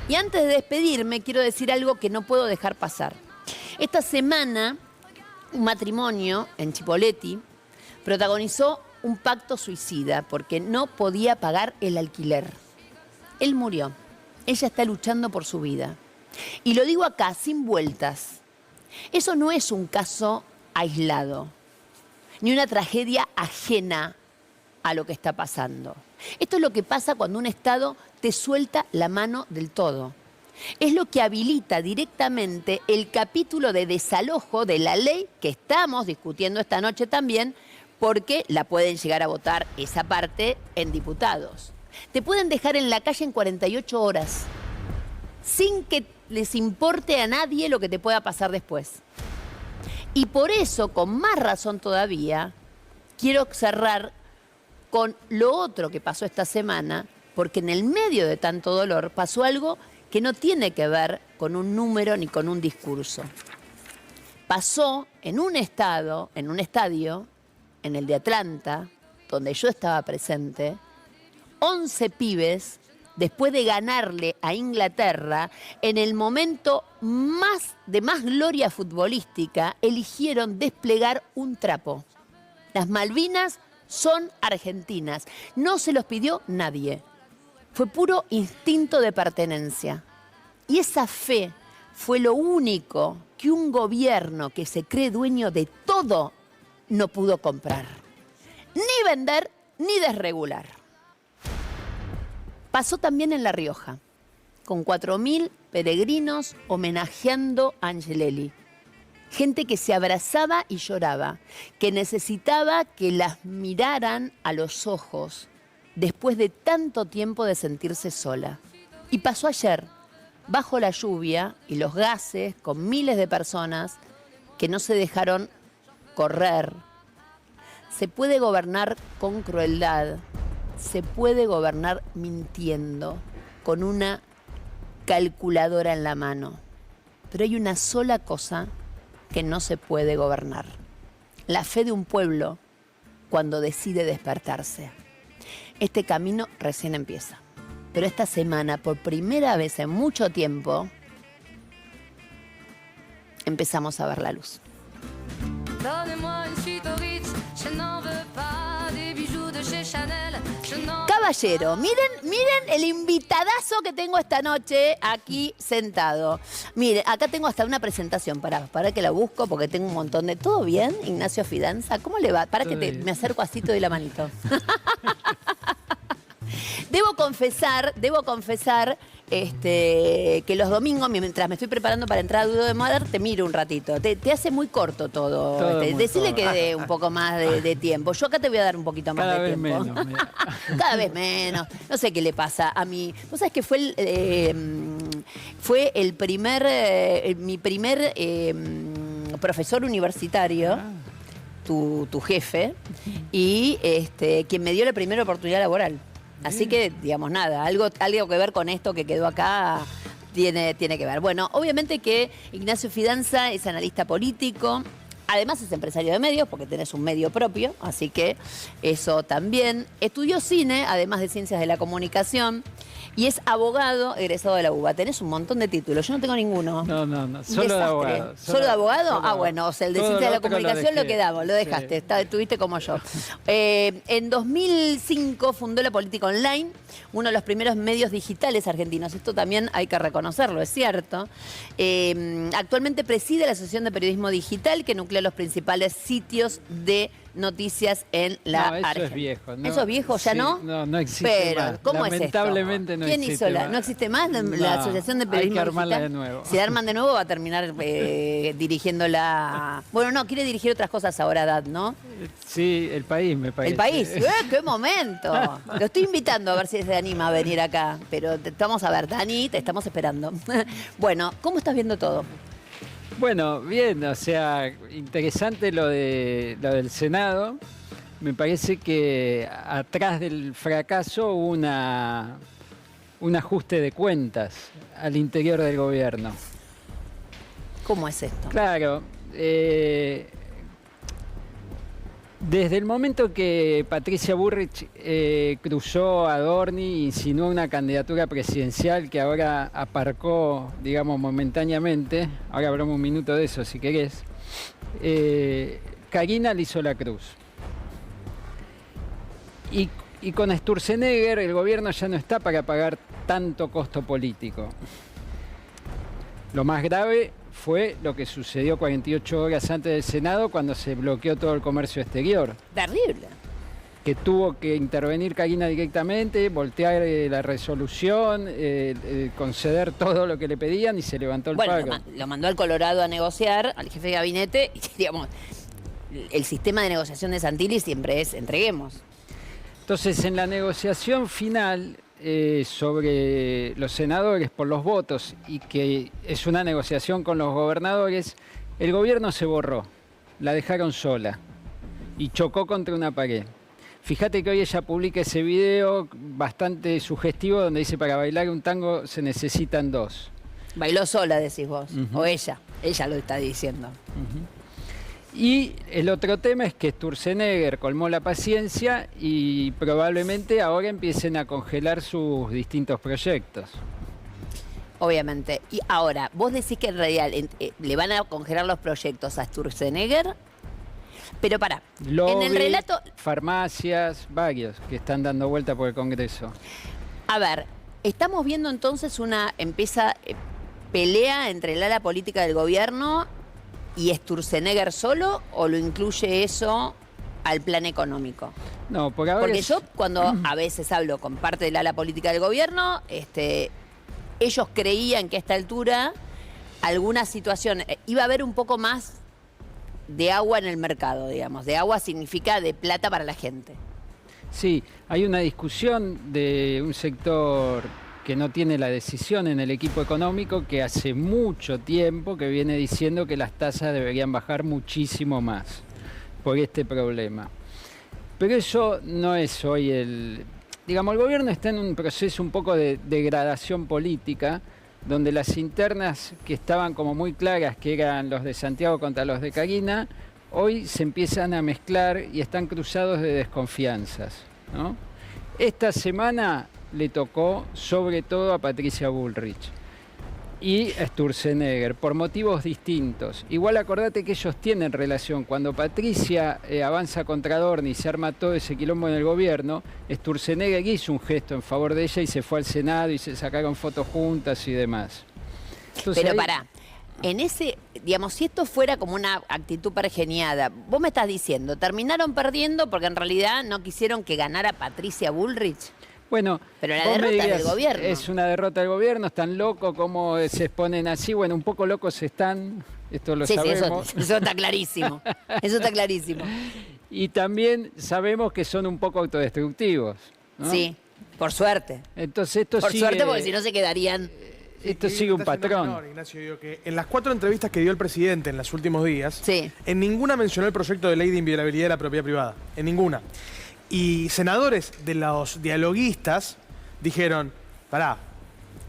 Y antes de despedirme, quiero decir algo que no puedo dejar pasar. Esta semana, un matrimonio en Chipoleti protagonizó un pacto suicida porque no podía pagar el alquiler. Él murió. Ella está luchando por su vida. Y lo digo acá, sin vueltas. Eso no es un caso aislado, ni una tragedia ajena a lo que está pasando. Esto es lo que pasa cuando un Estado te suelta la mano del todo. Es lo que habilita directamente el capítulo de desalojo de la ley que estamos discutiendo esta noche también, porque la pueden llegar a votar esa parte en diputados. Te pueden dejar en la calle en 48 horas, sin que les importe a nadie lo que te pueda pasar después. Y por eso, con más razón todavía, quiero cerrar con lo otro que pasó esta semana, porque en el medio de tanto dolor pasó algo que no tiene que ver con un número ni con un discurso. Pasó en un estadio, en el de Atlanta, donde yo estaba presente, 11 pibes, después de ganarle a Inglaterra, en el momento de más gloria futbolística, eligieron desplegar un trapo. Las Malvinas son argentinas. No se los pidió nadie. Fue puro instinto de pertenencia. Y esa fe fue lo único que un gobierno que se cree dueño de todo no pudo comprar. Ni vender, ni desregular. Pasó también en La Rioja, con 4.000 peregrinos homenajeando a Angelelli. Gente que se abrazaba y lloraba, que necesitaba que las miraran a los ojos después de tanto tiempo de sentirse sola. Y pasó ayer, bajo la lluvia y los gases, con miles de personas que no se dejaron correr. Se puede gobernar con crueldad, se puede gobernar mintiendo, con una calculadora en la mano. Pero hay una sola cosa que no se puede gobernar: la fe de un pueblo cuando decide despertarse. Este camino recién empieza, pero esta semana, por primera vez en mucho tiempo, empezamos a ver la luz. Caballero, miren el invitadazo que tengo esta noche aquí sentado. Miren, acá tengo hasta una presentación, para que la busco porque tengo un montón de... ¿Todo bien, Ignacio Fidanza? ¿Cómo le va? Para que me acerco así, te doy la manito. Debo confesar que los domingos, mientras me estoy preparando para entrar a Duro de Matar, te miro un ratito. Te hace muy corto todo. Decirle que dé un poco más de tiempo. Yo acá te voy a dar un poquito más de tiempo. Cada vez menos. Cada vez menos. No sé qué le pasa a mí. Vos sabés que fue mi primer profesor universitario. Tu jefe, y quien me dio la primera oportunidad laboral. Así que, digamos, nada, algo que ver con esto que quedó acá tiene que ver. Bueno, obviamente que Ignacio Fidanza es analista político, además es empresario de medios, porque tenés un medio propio, así que eso también. Estudió cine, además de ciencias de la comunicación, y es abogado egresado de la UBA. Tenés un montón de títulos, yo no tengo ninguno. No, solo de abogado. ¿Solo de abogado? Bueno, o sea, el de ciencias de la comunicación lo quedamos, lo dejaste, estuviste como yo. En 2005 fundó La Política Online, uno de los primeros medios digitales argentinos. Esto también hay que reconocerlo, es cierto. Actualmente preside la Asociación de Periodismo Digital, que nuclea los principales sitios de noticias en la Argentina. Eso es viejo. ¿No? ¿Eso es viejo? ¿Ya no? No existe Pero, más. ¿cómo Lamentablemente es esto? No ¿Quién existe hizo más. ¿No existe más la Asociación de Periodismo Hay que armarla Digital? de nuevo. Si la arman de nuevo va a terminar dirigiéndola... Bueno, no, quiere dirigir otras cosas ahora, Dad, ¿no? Sí, El País, me parece. El País. ¡Qué momento! Lo estoy invitando a ver si se anima a venir acá. Pero vamos a ver, Dani, te estamos esperando. Bueno, ¿cómo estás viendo todo? Bueno, bien, o sea, interesante lo del Senado. Me parece que atrás del fracaso hubo un ajuste de cuentas al interior del gobierno. ¿Cómo es esto? Claro. Desde el momento que Patricia Bullrich cruzó a Adorni e insinuó una candidatura presidencial que ahora aparcó, digamos, momentáneamente, ahora hablamos un minuto de eso si querés, Karina le hizo la cruz. Y con Sturzenegger el gobierno ya no está para pagar tanto costo político. Lo más grave fue lo que sucedió 48 horas antes del Senado cuando se bloqueó todo el comercio exterior. Terrible. Que tuvo que intervenir Karina directamente, voltear la resolución, conceder todo lo que le pedían y se levantó el pago. Lo mandó al Colorado a negociar, al jefe de gabinete, y digamos, el sistema de negociación de Santilli siempre es entreguemos. Entonces, en la negociación final sobre los senadores por los votos y que es una negociación con los gobernadores, el gobierno se borró, la dejaron sola y chocó contra una pared. Fíjate que hoy ella publica ese video bastante sugestivo donde dice para bailar un tango se necesitan dos. Bailó sola, decís vos, o ella lo está diciendo. Y el otro tema es que Sturzenegger colmó la paciencia y probablemente ahora empiecen a congelar sus distintos proyectos. Obviamente. Y ahora, vos decís que en realidad le van a congelar los proyectos a Sturzenegger, pero pará, Lobby, en el relato... farmacias, varios que están dando vuelta por el Congreso. A ver, estamos viendo entonces empieza pelea entre el ala política del gobierno y Sturzenegger solo, o lo incluye eso al plan económico? No, por ahora porque yo cuando a veces hablo con parte del ala política del gobierno, ellos creían que a esta altura alguna situación iba a haber un poco más de agua en el mercado, digamos. De agua significa de plata para la gente. Sí, hay una discusión de un sector que no tiene la decisión en el equipo económico, que hace mucho tiempo que viene diciendo que las tasas deberían bajar muchísimo más por este problema. Pero eso no es hoy el... Digamos, el gobierno está en un proceso un poco de degradación política, donde las internas que estaban como muy claras, que eran los de Santiago contra los de Karina, hoy se empiezan a mezclar y están cruzados de desconfianzas, ¿no? Esta semana le tocó sobre todo a Patricia Bullrich y a Sturzenegger, por motivos distintos. Igual acordate que ellos tienen relación. Cuando Patricia avanza contra Adorni y se arma todo ese quilombo en el gobierno, Sturzenegger hizo un gesto en favor de ella y se fue al Senado y se sacaron fotos juntas y demás. Entonces, pero pará, en ese, digamos, si esto fuera como una actitud pergeniada, vos me estás diciendo, terminaron perdiendo porque en realidad no quisieron que ganara Patricia Bullrich. Bueno, pero la vos me derrota dirías, del gobierno. Es una derrota del gobierno, están locos, cómo se exponen así. Bueno, un poco locos están, esto lo sabemos. Sí, eso está clarísimo. Eso está clarísimo. Y también sabemos que son un poco autodestructivos, ¿no? Sí, por suerte. Entonces esto por sigue, suerte, porque si no se quedarían... Esto sigue un patrón. Menor, Ignacio, digo que en las 4 entrevistas que dio el presidente en los últimos días, sí, en ninguna mencionó el proyecto de ley de inviolabilidad de la propiedad privada. En ninguna. Y senadores de los dialoguistas dijeron, pará.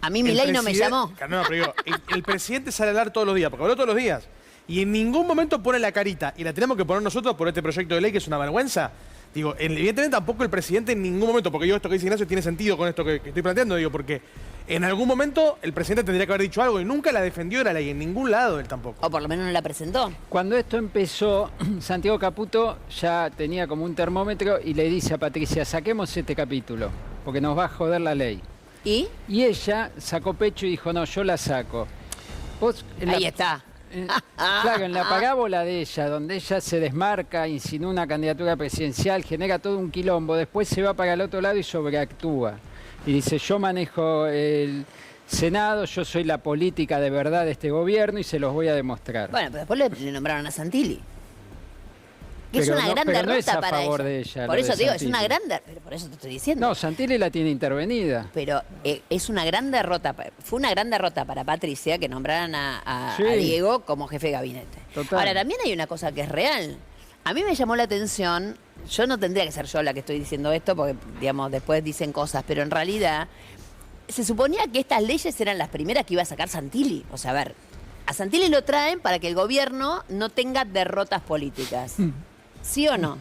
A mí Milei no me llamó. No, pero digo, el presidente sale a hablar todos los días, porque habló todos los días. Y en ningún momento pone la carita. Y la tenemos que poner nosotros por este proyecto de ley, que es una vergüenza. Digo, evidentemente tampoco el presidente en ningún momento, porque yo esto que dice Ignacio tiene sentido con esto que estoy planteando, digo, porque en algún momento el presidente tendría que haber dicho algo y nunca la defendió la ley, en ningún lado él tampoco. O por lo menos no la presentó. Cuando esto empezó, Santiago Caputo ya tenía como un termómetro y le dice a Patricia, saquemos este capítulo, porque nos va a joder la ley. ¿Y? Y ella sacó pecho y dijo, no, yo la saco. Vos, ahí está. Claro, en la parábola de ella, donde ella se desmarca, insinúa una candidatura presidencial, genera todo un quilombo, después se va para el otro lado y sobreactúa. Y dice, yo manejo el Senado, yo soy la política de verdad de este gobierno y se los voy a demostrar. Bueno, pero después le nombraron a Santilli. Que es Pero una no- gran pero derrota no es a para favor ella. de ella, Por lo eso de te digo, es Santilli. una gran derrota. Pero por eso te estoy diciendo. No, Santilli la tiene intervenida. Pero es una gran derrota. Fue una gran derrota para Patricia que nombraran a Sí. Diego como jefe de gabinete. Total. Ahora, también hay una cosa que es real. A mí me llamó la atención, yo no tendría que ser yo la que estoy diciendo esto, porque, digamos, después dicen cosas, pero en realidad se suponía que estas leyes eran las primeras que iba a sacar Santilli. O sea, a ver, a Santilli lo traen para que el gobierno no tenga derrotas políticas. ¿Sí o no?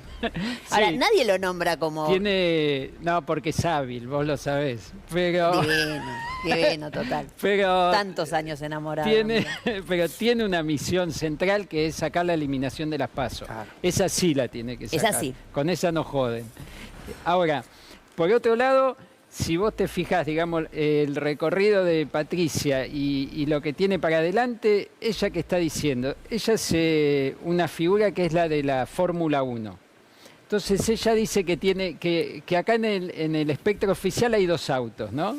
Ahora, Sí. nadie lo nombra como... Tiene... No, porque es hábil, vos lo sabés. Pero... Divino, total. Pero Tantos años enamorado. pero tiene una misión central que es sacar la eliminación de las PASO. Esa sí la tiene que sacar. Esa sí. Con esa no joden. Ahora, por otro lado, si vos te fijas, digamos, el recorrido de Patricia y lo que tiene para adelante, ella que está diciendo, ella es una figura que es la de la Fórmula 1. Entonces ella dice que tiene que acá en el espectro oficial hay 2 autos, ¿no?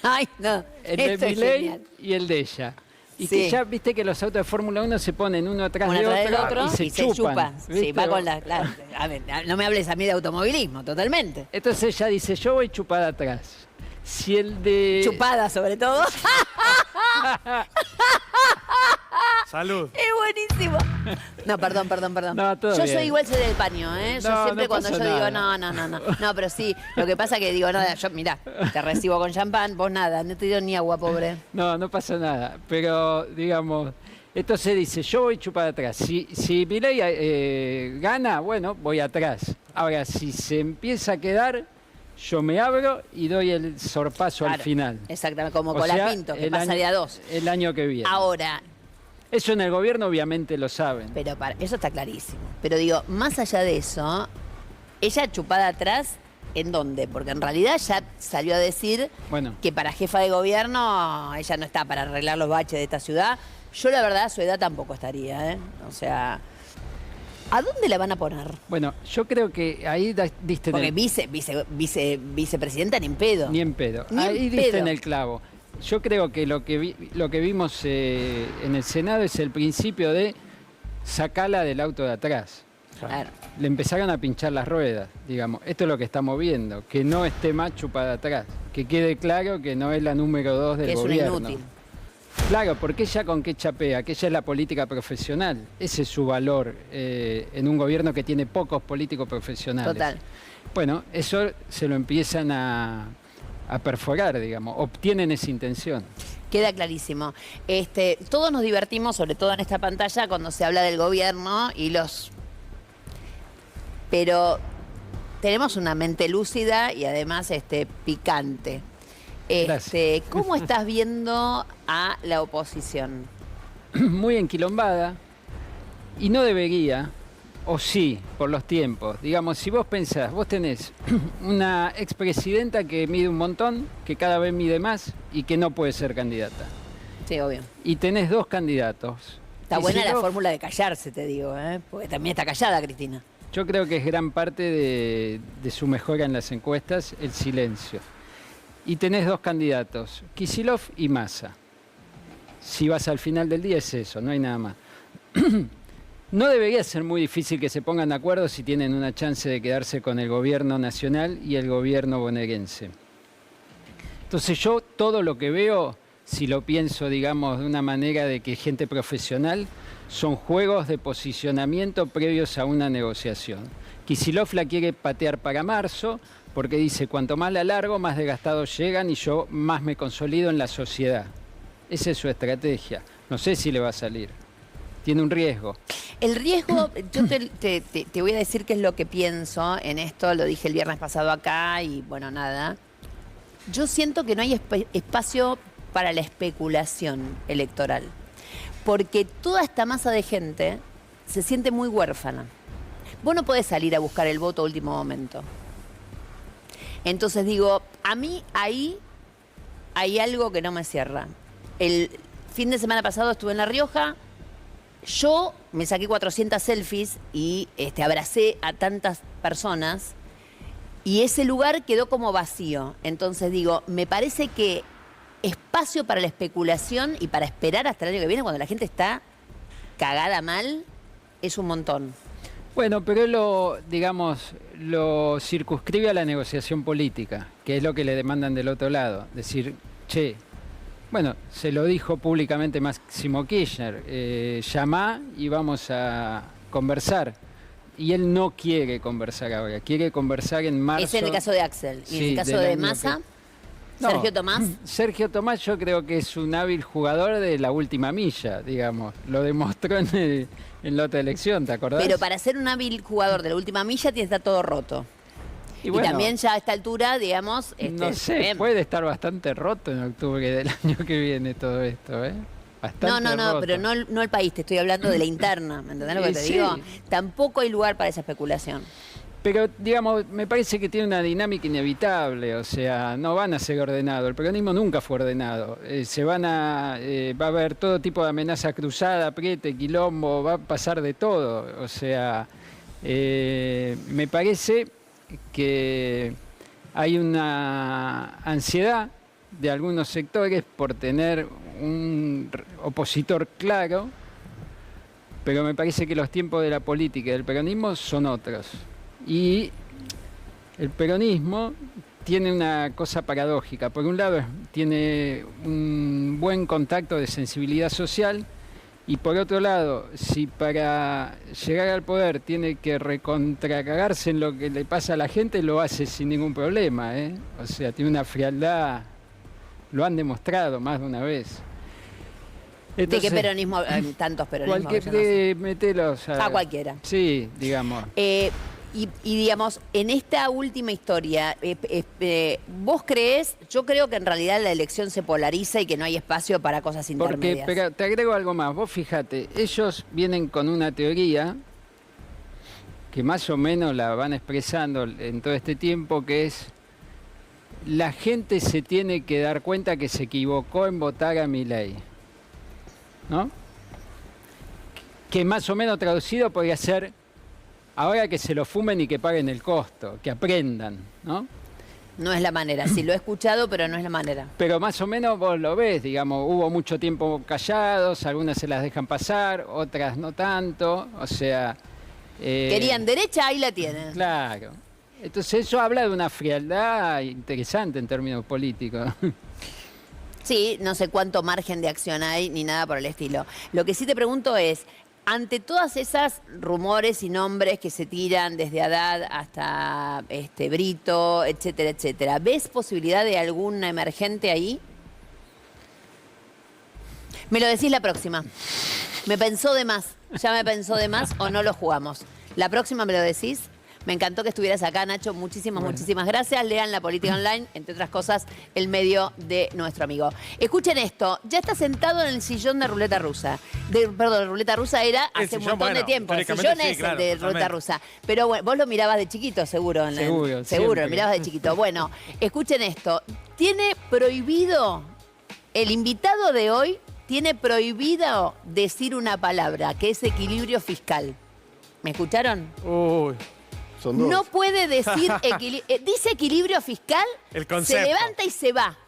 Ay, no. El de Esto es Milei genial. y el de ella. Y Sí. que ya viste que los autos de Fórmula 1 se ponen uno atrás Uno de atrás del otro, otro y se chupan. Sí, ¿viste? va con la... claro. A ver, no me hables a mí de automovilismo, totalmente. Entonces ella dice, yo voy chupada atrás. Si el de... Chupada, sobre todo. Salud. Es buenísimo. No, perdón. No, todo yo bien. soy igual, soy del paño, ¿eh? Yo No, siempre no cuando yo pasa digo, nada. no. No, pero sí, lo que pasa que digo, nada, yo, mirá, te recibo con champán, vos nada, no te dio ni agua, pobre. No pasa nada. Pero, digamos, entonces dice, yo voy chupada atrás. Si Milei gana, bueno, voy atrás. Ahora, si se empieza a quedar, yo me abro y doy el sorpaso al Claro, final. Exactamente, como O con la sea, Pinto, que el pasa año- de a 2. El año que viene. Ahora, Eso en el gobierno obviamente lo saben. pero eso está clarísimo. Pero digo, más allá de eso, ella chupada atrás, ¿en dónde? Porque en realidad ya salió a decir Bueno, que para jefa de gobierno ella no está para arreglar los baches de esta ciudad. Yo la verdad a su edad tampoco estaría, ¿eh? O sea, ¿a dónde la van a poner? bueno, yo creo que ahí diste en Porque el... vicepresidenta ni en pedo. Ni en pedo. Ni en Ahí diste pedo. en el clavo. Yo creo que lo que vimos en el Senado es el principio de sacarla del auto de atrás. Claro. Le empezaron a pinchar las ruedas, digamos. Esto es lo que estamos viendo, que no esté más chupada atrás. Que quede claro que no es la número 2 del Que es una gobierno. inútil. Claro, porque ella con qué chapea, que ella es la política profesional. Ese es su valor en un gobierno que tiene pocos políticos profesionales. Total. Bueno, eso se lo empiezan a perforar, digamos, obtienen esa intención. Queda clarísimo. Todos nos divertimos, sobre todo en esta pantalla, cuando se habla del gobierno y pero tenemos una mente lúcida y además picante. Gracias. ¿Cómo estás viendo a la oposición? Muy enquilombada y no debería, o sí, por los tiempos. Digamos, si vos pensás, vos tenés una expresidenta que mide un montón, que cada vez mide más y que no puede ser candidata. Sí, obvio. Y tenés 2 candidatos. Está Y buena si la vos- fórmula de callarse, te digo, ¿eh? Porque también está callada, Cristina. Yo creo que es gran parte de su mejora en las encuestas el silencio. y tenés dos candidatos, Kicillof y Massa. Si vas al final del día es eso, no hay nada más. No debería ser muy difícil que se pongan de acuerdo si tienen una chance de quedarse con el gobierno nacional y el gobierno bonaerense. Entonces yo todo lo que veo, si lo pienso, digamos, de una manera de que gente profesional, son juegos de posicionamiento previos a una negociación. Kicillof la quiere patear para marzo, porque dice, cuanto más la largo, más desgastados llegan y yo más me consolido en la sociedad. Esa es su estrategia. No sé si le va a salir. Tiene un riesgo. El riesgo, yo te voy a decir qué es lo que pienso en esto, lo dije el viernes pasado acá y bueno, nada. Yo siento que no hay espacio para la especulación electoral, porque toda esta masa de gente se siente muy huérfana. Vos no podés salir a buscar el voto a último momento. Entonces digo, a mí ahí hay algo que no me cierra. El fin de semana pasado estuve en La Rioja, yo me saqué 400 selfies y abracé a tantas personas y ese lugar quedó como vacío. Entonces digo, me parece que espacio para la especulación y para esperar hasta el año que viene cuando la gente está cagada mal es un montón. Bueno, pero él lo circunscribe a la negociación política, que es lo que le demandan del otro lado. Decir, che, bueno, se lo dijo públicamente Máximo Kirchner, llamá y vamos a conversar. Y él no quiere conversar ahora, quiere conversar en marzo. Es en el caso de Axel. Y en el caso de Massa, Sergio Tomás. Sergio Tomás yo creo que es un hábil jugador de la última milla, digamos. Lo demostró en la otra elección, ¿te acordás? Pero para ser un hábil jugador de la última milla tiene que estar todo roto. Y bueno, también ya a esta altura, digamos... no sé, puede estar bastante roto en octubre del año que viene todo esto, ¿eh? Bastante No, roto. pero no el país, te estoy hablando de la interna, ¿me entendés lo que te digo? Tampoco hay lugar para esa especulación. Pero, digamos, me parece que tiene una dinámica inevitable, o sea, no van a ser ordenados. El peronismo nunca fue ordenado. Va a haber todo tipo de amenaza cruzada, apriete, quilombo, va a pasar de todo. O sea, me parece que hay una ansiedad de algunos sectores por tener un opositor claro, pero me parece que los tiempos de la política y del peronismo son otros. Y el peronismo tiene una cosa paradójica. Por un lado, tiene un buen contacto de sensibilidad social y por otro lado, si para llegar al poder tiene que recontracagarse en lo que le pasa a la gente, lo hace sin ningún problema, ¿eh? O sea, tiene una frialdad, lo han demostrado más de una vez. Entonces, ¿de qué peronismo? Tantos peronismos. Metelos a cualquiera. Sí, digamos. Y digamos, en esta última historia, ¿vos creés? Yo creo que en realidad la elección se polariza y que no hay espacio para cosas intermedias. Pero te agrego algo más. Vos fíjate, ellos vienen con una teoría que más o menos la van expresando en todo este tiempo, que es la gente se tiene que dar cuenta que se equivocó en votar a Milei, ¿no? Que más o menos traducido podría ser: ahora que se lo fumen y que paguen el costo, que aprendan, ¿no? No es la manera, sí lo he escuchado, pero no es la manera. Pero más o menos vos lo ves, digamos, hubo mucho tiempo callados, algunas se las dejan pasar, otras no tanto, o sea... Querían derecha, ahí la tienen. Claro. Entonces eso habla de una frialdad interesante en términos políticos. Sí, no sé cuánto margen de acción hay, ni nada por el estilo. Lo que sí te pregunto es... Ante todas esas rumores y nombres que se tiran desde Haddad hasta Brito, etcétera, etcétera, ¿ves posibilidad de alguna emergente ahí? Me lo decís la próxima. Me pensó de más. ¿Ya me pensó de más o no lo jugamos? La próxima me lo decís. Me encantó que estuvieras acá, Nacho. Muchísimas gracias. Lean La Política Online, entre otras cosas, el medio de nuestro amigo. Escuchen esto. Ya está sentado en el sillón de ruleta rusa. Perdón, ruleta rusa era hace un montón de tiempo. El sillón es de ruleta rusa. Pero bueno, vos lo mirabas de chiquito, seguro. Seguro, lo mirabas de chiquito. Bueno, escuchen esto. Tiene prohibido, el invitado de hoy tiene prohibido decir una palabra, que es equilibrio fiscal. ¿Me escucharon? Uy. Son dos. No puede decir dice equilibrio fiscal, El se concepto. levanta y se va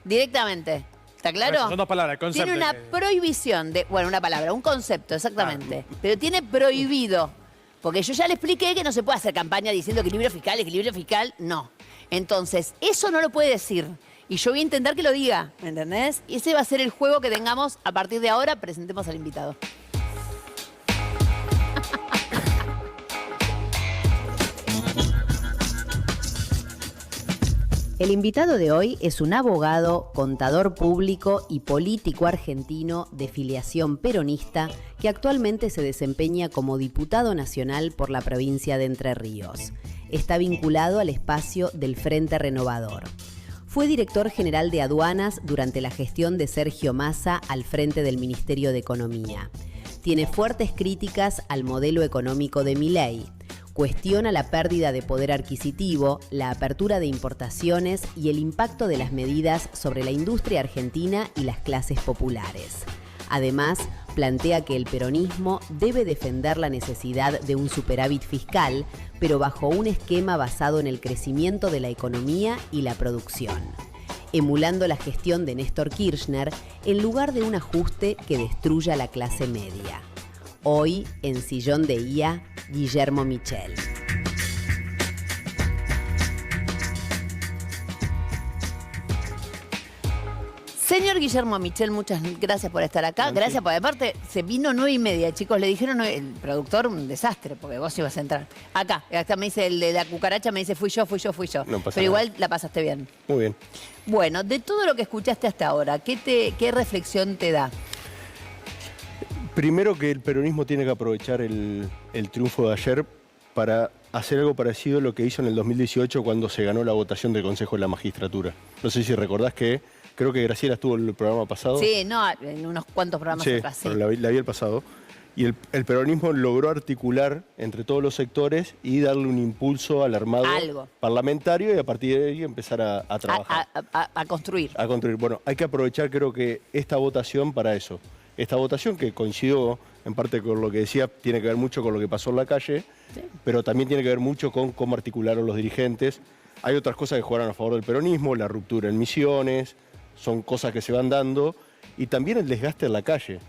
directamente. ¿Está claro? Son dos palabras, el concepto. Tiene una prohibición de, bueno, una palabra, un concepto, exactamente. Pero tiene prohibido. Porque yo ya le expliqué que no se puede hacer campaña diciendo equilibrio fiscal, no. Entonces, eso no lo puede decir. Y yo voy a intentar que lo diga, ¿me entendés? Y ese va a ser el juego que tengamos a partir de ahora. Presentemos al invitado. El invitado de hoy es un abogado, contador público y político argentino de filiación peronista que actualmente se desempeña como diputado nacional por la provincia de Entre Ríos. Está vinculado al espacio del Frente Renovador. Fue director general de aduanas durante la gestión de Sergio Massa al frente del Ministerio de Economía. Tiene fuertes críticas al modelo económico de Milei. Cuestiona la pérdida de poder adquisitivo, la apertura de importaciones y el impacto de las medidas sobre la industria argentina y las clases populares. Además, plantea que el peronismo debe defender la necesidad de un superávit fiscal, pero bajo un esquema basado en el crecimiento de la economía y la producción, emulando la gestión de Néstor Kirchner en lugar de un ajuste que destruya la clase media. Hoy, en Sillón de IA, Guillermo Michel. Señor Guillermo Michel, muchas gracias por estar acá. Gracias por, aparte, se vino 9:30, chicos. Le dijeron, el productor, un desastre, porque vos ibas a entrar. Acá me dice el de la cucaracha, me dice, fui yo. No pasa Pero igual nada. la pasaste bien. Muy bien. Bueno, de todo lo que escuchaste hasta ahora, ¿qué reflexión te da? Primero que el peronismo tiene que aprovechar el triunfo de ayer para hacer algo parecido a lo que hizo en el 2018 cuando se ganó la votación del Consejo de la Magistratura. No sé si recordás que creo que Graciela estuvo en el programa pasado. Sí, no, en unos cuantos programas atrás. Sí, pero la vi el pasado. Y el peronismo logró articular entre todos los sectores y darle un impulso al armado parlamentario y a partir de ahí empezar a trabajar. A construir. A construir. Bueno, hay que aprovechar creo que esta votación para eso. Esta votación que coincidió en parte con lo que decía, tiene que ver mucho con lo que pasó en la calle, pero también tiene que ver mucho con cómo articularon los dirigentes. Hay otras cosas que jugaron a favor del peronismo, la ruptura en Misiones, son cosas que se van dando, y también el desgaste en la calle,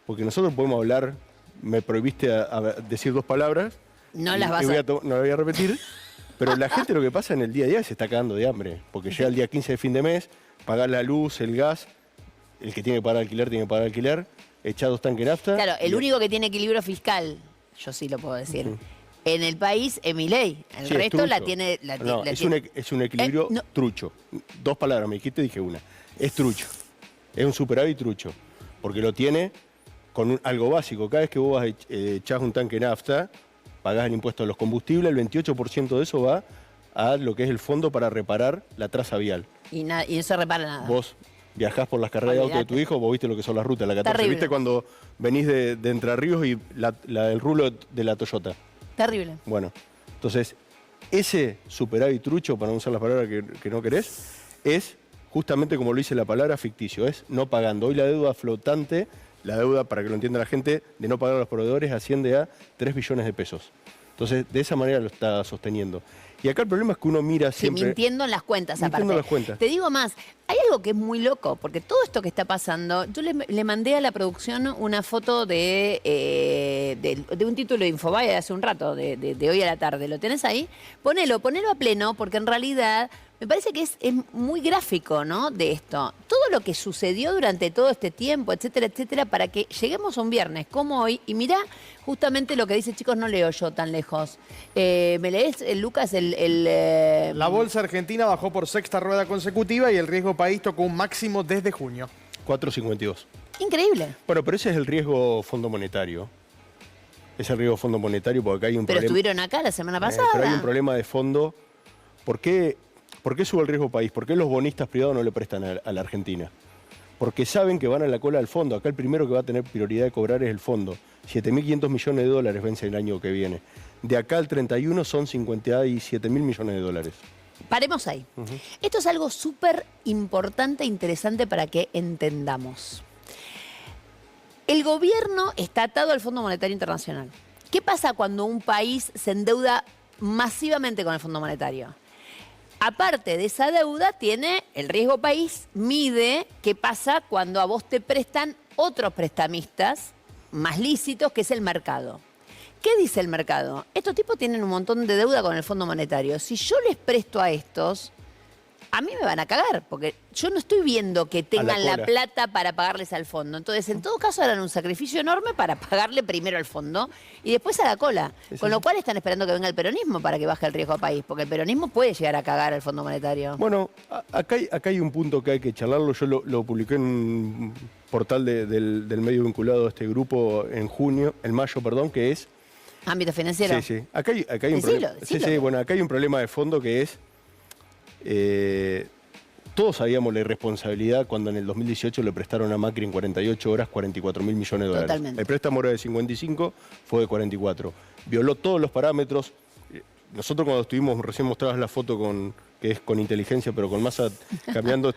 porque nosotros podemos hablar, me prohibiste a decir dos palabras, no las vas no las voy a repetir, pero la gente lo que pasa en el día a día se está cagando de hambre, porque llega el día 15 de fin de mes, pagar la luz, el gas, el que tiene que pagar alquiler tiene que pagar alquiler, echar 2 tanques de nafta. Claro, el único que tiene equilibrio fiscal, yo sí lo puedo decir, en el país es Milei. El resto la tiene... Es un equilibrio trucho. Dos palabras me dijiste, dije una. Es trucho. Es un superávit trucho. Porque lo tiene con algo básico. Cada vez que vos echás un tanque de nafta, pagás el impuesto a los combustibles, el 28% de eso va a lo que es el fondo para reparar la traza vial. Y no se repara nada. Vos viajás por las carreras de auto de tu hijo, vos viste lo que son las rutas, la 14. Terrible. ¿Viste cuando venís de Entre Ríos y el rulo de la Toyota? Terrible. Bueno, entonces, ese superávit trucho, para no usar las palabras que no querés, es justamente como lo dice la palabra, ficticio, es no pagando. Hoy la deuda flotante, la deuda, para que lo entienda la gente, de no pagar a los proveedores asciende a 3 billones de pesos. Entonces, de esa manera lo está sosteniendo. Y acá el problema es que uno mira siempre... Sí, mintiendo en las cuentas, mintiendo aparte. en las cuentas. Te digo más, hay algo que es muy loco, porque todo esto que está pasando, yo le mandé a la producción una foto de un título de Infobae de hace un rato, de hoy a la tarde. ¿Lo tenés ahí? Ponelo a pleno, porque en realidad me parece que es muy gráfico, ¿no? De esto. Todo lo que sucedió durante todo este tiempo, etcétera, etcétera, para que lleguemos a un viernes como hoy. Y mirá justamente lo que dice, chicos, no leo yo tan lejos. ¿Me lees, Lucas, La bolsa argentina bajó por 6ª rueda consecutiva y el riesgo país tocó un máximo desde junio. 4,52. Increíble. Bueno, pero ese es el riesgo Fondo Monetario. Es el riesgo Fondo Monetario porque acá hay un Pero problema. estuvieron acá la semana pasada. Pero hay un problema de fondo. ¿Por qué sube el riesgo país? ¿Por qué los bonistas privados no le prestan a la Argentina? Porque saben que van a la cola del fondo. Acá el primero que va a tener prioridad de cobrar es el fondo. 7.500 millones de dólares vence el año que viene. De acá al 31 son 57.000 millones de dólares. Paremos ahí. Esto es algo súper importante e interesante para que entendamos. El gobierno está atado al Fondo Monetario Internacional. ¿Qué pasa cuando un país se endeuda masivamente con el Fondo Monetario. Aparte de esa deuda, tiene el riesgo país, mide qué pasa cuando a vos te prestan otros prestamistas más lícitos, que es el mercado. ¿Qué dice el mercado? Estos tipos tienen un montón de deuda con el Fondo Monetario. Si yo les presto a estos, a mí me van a cagar, porque yo no estoy viendo que tengan la plata para pagarles al fondo. Entonces, en todo caso, harán un sacrificio enorme para pagarle primero al fondo y después a la cola. Con lo cual están esperando que venga el peronismo para que baje el riesgo país, porque el peronismo puede llegar a cagar al Fondo Monetario. Bueno, acá hay un punto que hay que charlarlo. Yo lo publiqué en un portal del medio vinculado a este grupo en mayo, que es... Ámbito financiero. Sí. Acá hay un problema. Sí, bueno, acá hay un problema de fondo que es... todos sabíamos la irresponsabilidad cuando en el 2018 le prestaron a Macri en 48 horas 44.000 millones de dólares. Totalmente. El préstamo era de 55, fue de 44. Violó todos los parámetros. Nosotros cuando estuvimos, recién mostrabas la foto que es con inteligencia, pero con masa cambiando,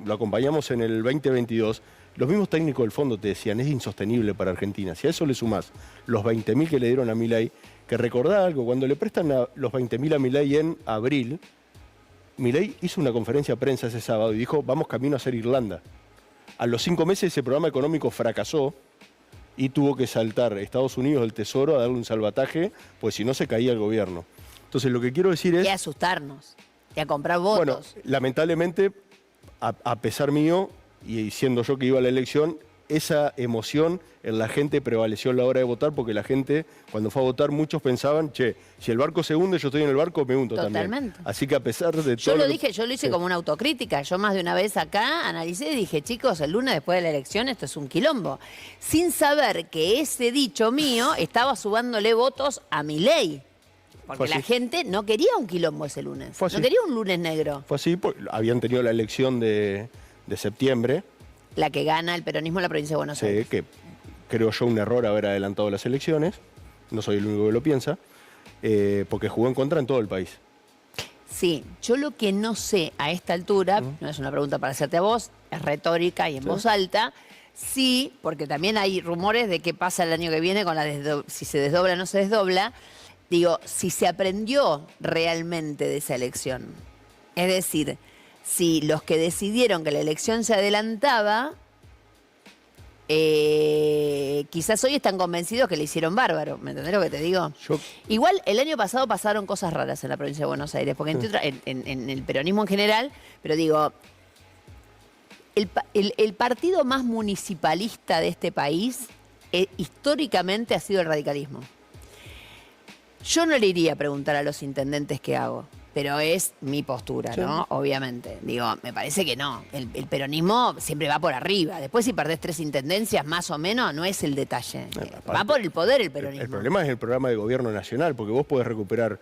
lo acompañamos en el 2022. Los mismos técnicos del fondo te decían, es insostenible para Argentina. Si a eso le sumás los 20.000 que le dieron a Milei, que recordá algo, cuando le prestan los 20.000 a Milei en abril, Milei hizo una conferencia de prensa ese sábado y dijo, vamos camino a ser Irlanda. A los 5 meses ese programa económico fracasó y tuvo que saltar Estados Unidos del Tesoro a darle un salvataje, pues si no se caía el gobierno. Entonces lo que quiero decir es... Y a asustarnos, y a comprar votos. Bueno, lamentablemente, a pesar mío, y siendo yo que iba a la elección, esa emoción en la gente prevaleció a la hora de votar, porque la gente, cuando fue a votar, muchos pensaban, si el barco se hunde, yo estoy en el barco, me hundo también. Totalmente. Así que a pesar de todo... Yo lo hice como una autocrítica. Yo más de una vez acá analicé y dije, chicos, el lunes después de la elección esto es un quilombo. Sin saber que ese dicho mío estaba subándole votos a Milei. Porque la gente no quería un quilombo ese lunes. No quería un lunes negro. Fue así, habían tenido la elección de septiembre. La que gana el peronismo en la provincia de Buenos Aires. Sí, que creo yo un error haber adelantado las elecciones. No soy el único que lo piensa. Porque jugó en contra en todo el país. Sí, yo lo que no sé a esta altura, no es una pregunta para hacerte a vos, es retórica y en voz alta. Sí, porque también hay rumores de qué pasa el año que viene con si se desdobla o no se desdobla. Digo, si se aprendió realmente de esa elección. Es decir, si los que decidieron que la elección se adelantaba, quizás hoy están convencidos que le hicieron bárbaro. ¿Me entendés lo que te digo? Igual el año pasado pasaron cosas raras en la provincia de Buenos Aires, porque en el peronismo en general, pero digo, el partido más municipalista de este país históricamente ha sido el radicalismo. Yo no le iría a preguntar a los intendentes qué hago, pero es mi postura, ¿no? Obviamente. Digo, me parece que no. El peronismo siempre va por arriba. Después si perdés 3 intendencias, más o menos, no es el detalle. Va por el poder el peronismo. El problema es el programa de gobierno nacional, porque vos podés recuperar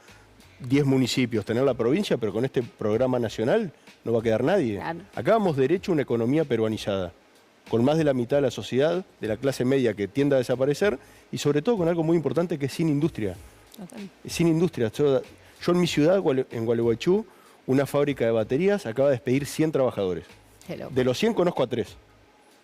10 municipios, tener la provincia, pero con este programa nacional no va a quedar nadie. Claro. Acá vamos derecho a una economía peruanizada, con más de la mitad de la sociedad, de la clase media que tiende a desaparecer, y sobre todo con algo muy importante que es sin industria. Total. Sin industria. Yo en mi ciudad, en Gualeguaychú, una fábrica de baterías acaba de despedir 100 trabajadores. De los 100 conozco a 3.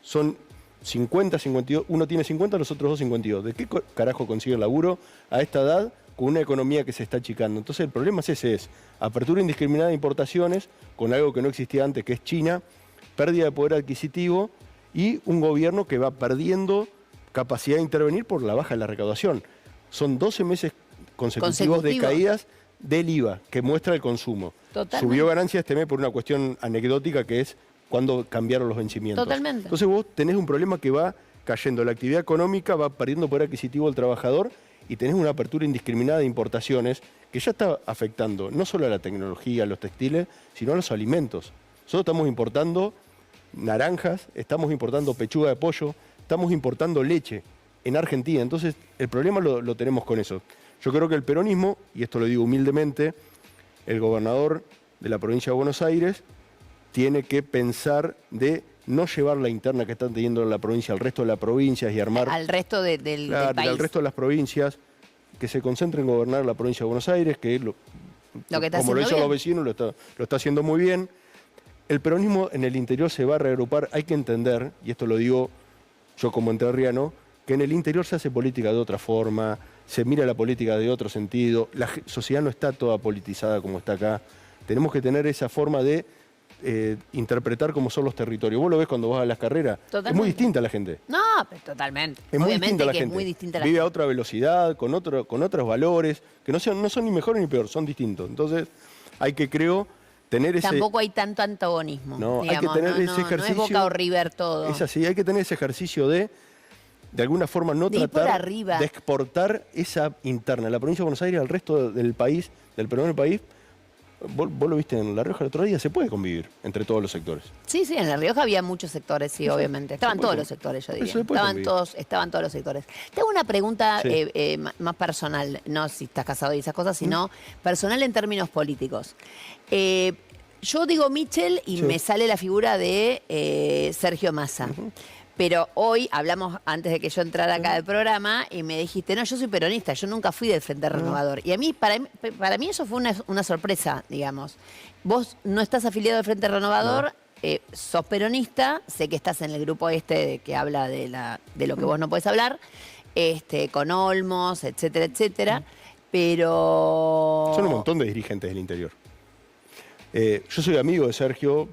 Son 50, 52. Uno tiene 50, los otros 2 52. ¿De qué carajo consiguen laburo a esta edad con una economía que se está achicando? Entonces el problema es ese, es apertura indiscriminada de importaciones con algo que no existía antes, que es China, pérdida de poder adquisitivo y un gobierno que va perdiendo capacidad de intervenir por la baja de la recaudación. Son 12 meses consecutivos de caídas del IVA, que muestra el consumo. Totalmente. Subió ganancias este mes por una cuestión anecdótica, que es cuando cambiaron los vencimientos. Totalmente. Entonces vos tenés un problema que va cayendo, la actividad económica va perdiendo poder adquisitivo del trabajador y tenés una apertura indiscriminada de importaciones que ya está afectando no solo a la tecnología, a los textiles, sino a los alimentos. Nosotros estamos importando naranjas, estamos importando pechuga de pollo, estamos importando leche en Argentina. Entonces el problema lo tenemos con eso. Yo creo que el peronismo, y esto lo digo humildemente, el gobernador de la provincia de Buenos Aires tiene que pensar de no llevar la interna que están teniendo en la provincia al resto de las provincias y armar... Al resto del país. Al resto de las provincias, que se concentren en gobernar la provincia de Buenos Aires, que como lo hizo los vecinos, lo está haciendo muy bien. El peronismo en el interior se va a reagrupar. Hay que entender, y esto lo digo yo como entrerriano, que en el interior se hace política de otra forma, se mira la política de otro sentido. La sociedad no está toda politizada como está acá. Tenemos que tener esa forma de interpretar cómo son los territorios. Vos lo ves cuando vas a las carreras. Totalmente. Es muy distinta la gente. No, pues totalmente. Es muy Obviamente distinta la que gente. es muy distinta la Vive gente. a otra velocidad, con otros valores, que no son ni mejores ni peor, son distintos. Entonces, hay que, creo, tener ese... Tampoco hay tanto antagonismo. No, digamos, hay que tener ese ejercicio. No es Boca o River todo. Es así, hay que tener ese ejercicio de alguna forma no de ir por tratar arriba. de exportar esa interna, la provincia de Buenos Aires al resto del país, del peruano del país. Vos lo viste en La Rioja el otro día, se puede convivir entre todos los sectores. Sí, en La Rioja había muchos sectores, sí, obviamente. Estaban todos los sectores, yo diría. Estaban todos los sectores. Te hago una pregunta más personal, no si estás casado y esas cosas, sino personal en términos políticos. Yo digo Michel y me sale la figura de Sergio Massa. Pero hoy hablamos antes de que yo entrara acá al programa y me dijiste, no, yo soy peronista, yo nunca fui del Frente Renovador. Y a mí, para mí eso fue una sorpresa, digamos. Vos no estás afiliado al Frente Renovador, sos peronista, sé que estás en el grupo que habla de lo que vos no podés hablar, con Olmos, etcétera, etcétera, pero... Son un montón de dirigentes del interior. Yo soy amigo de Sergio,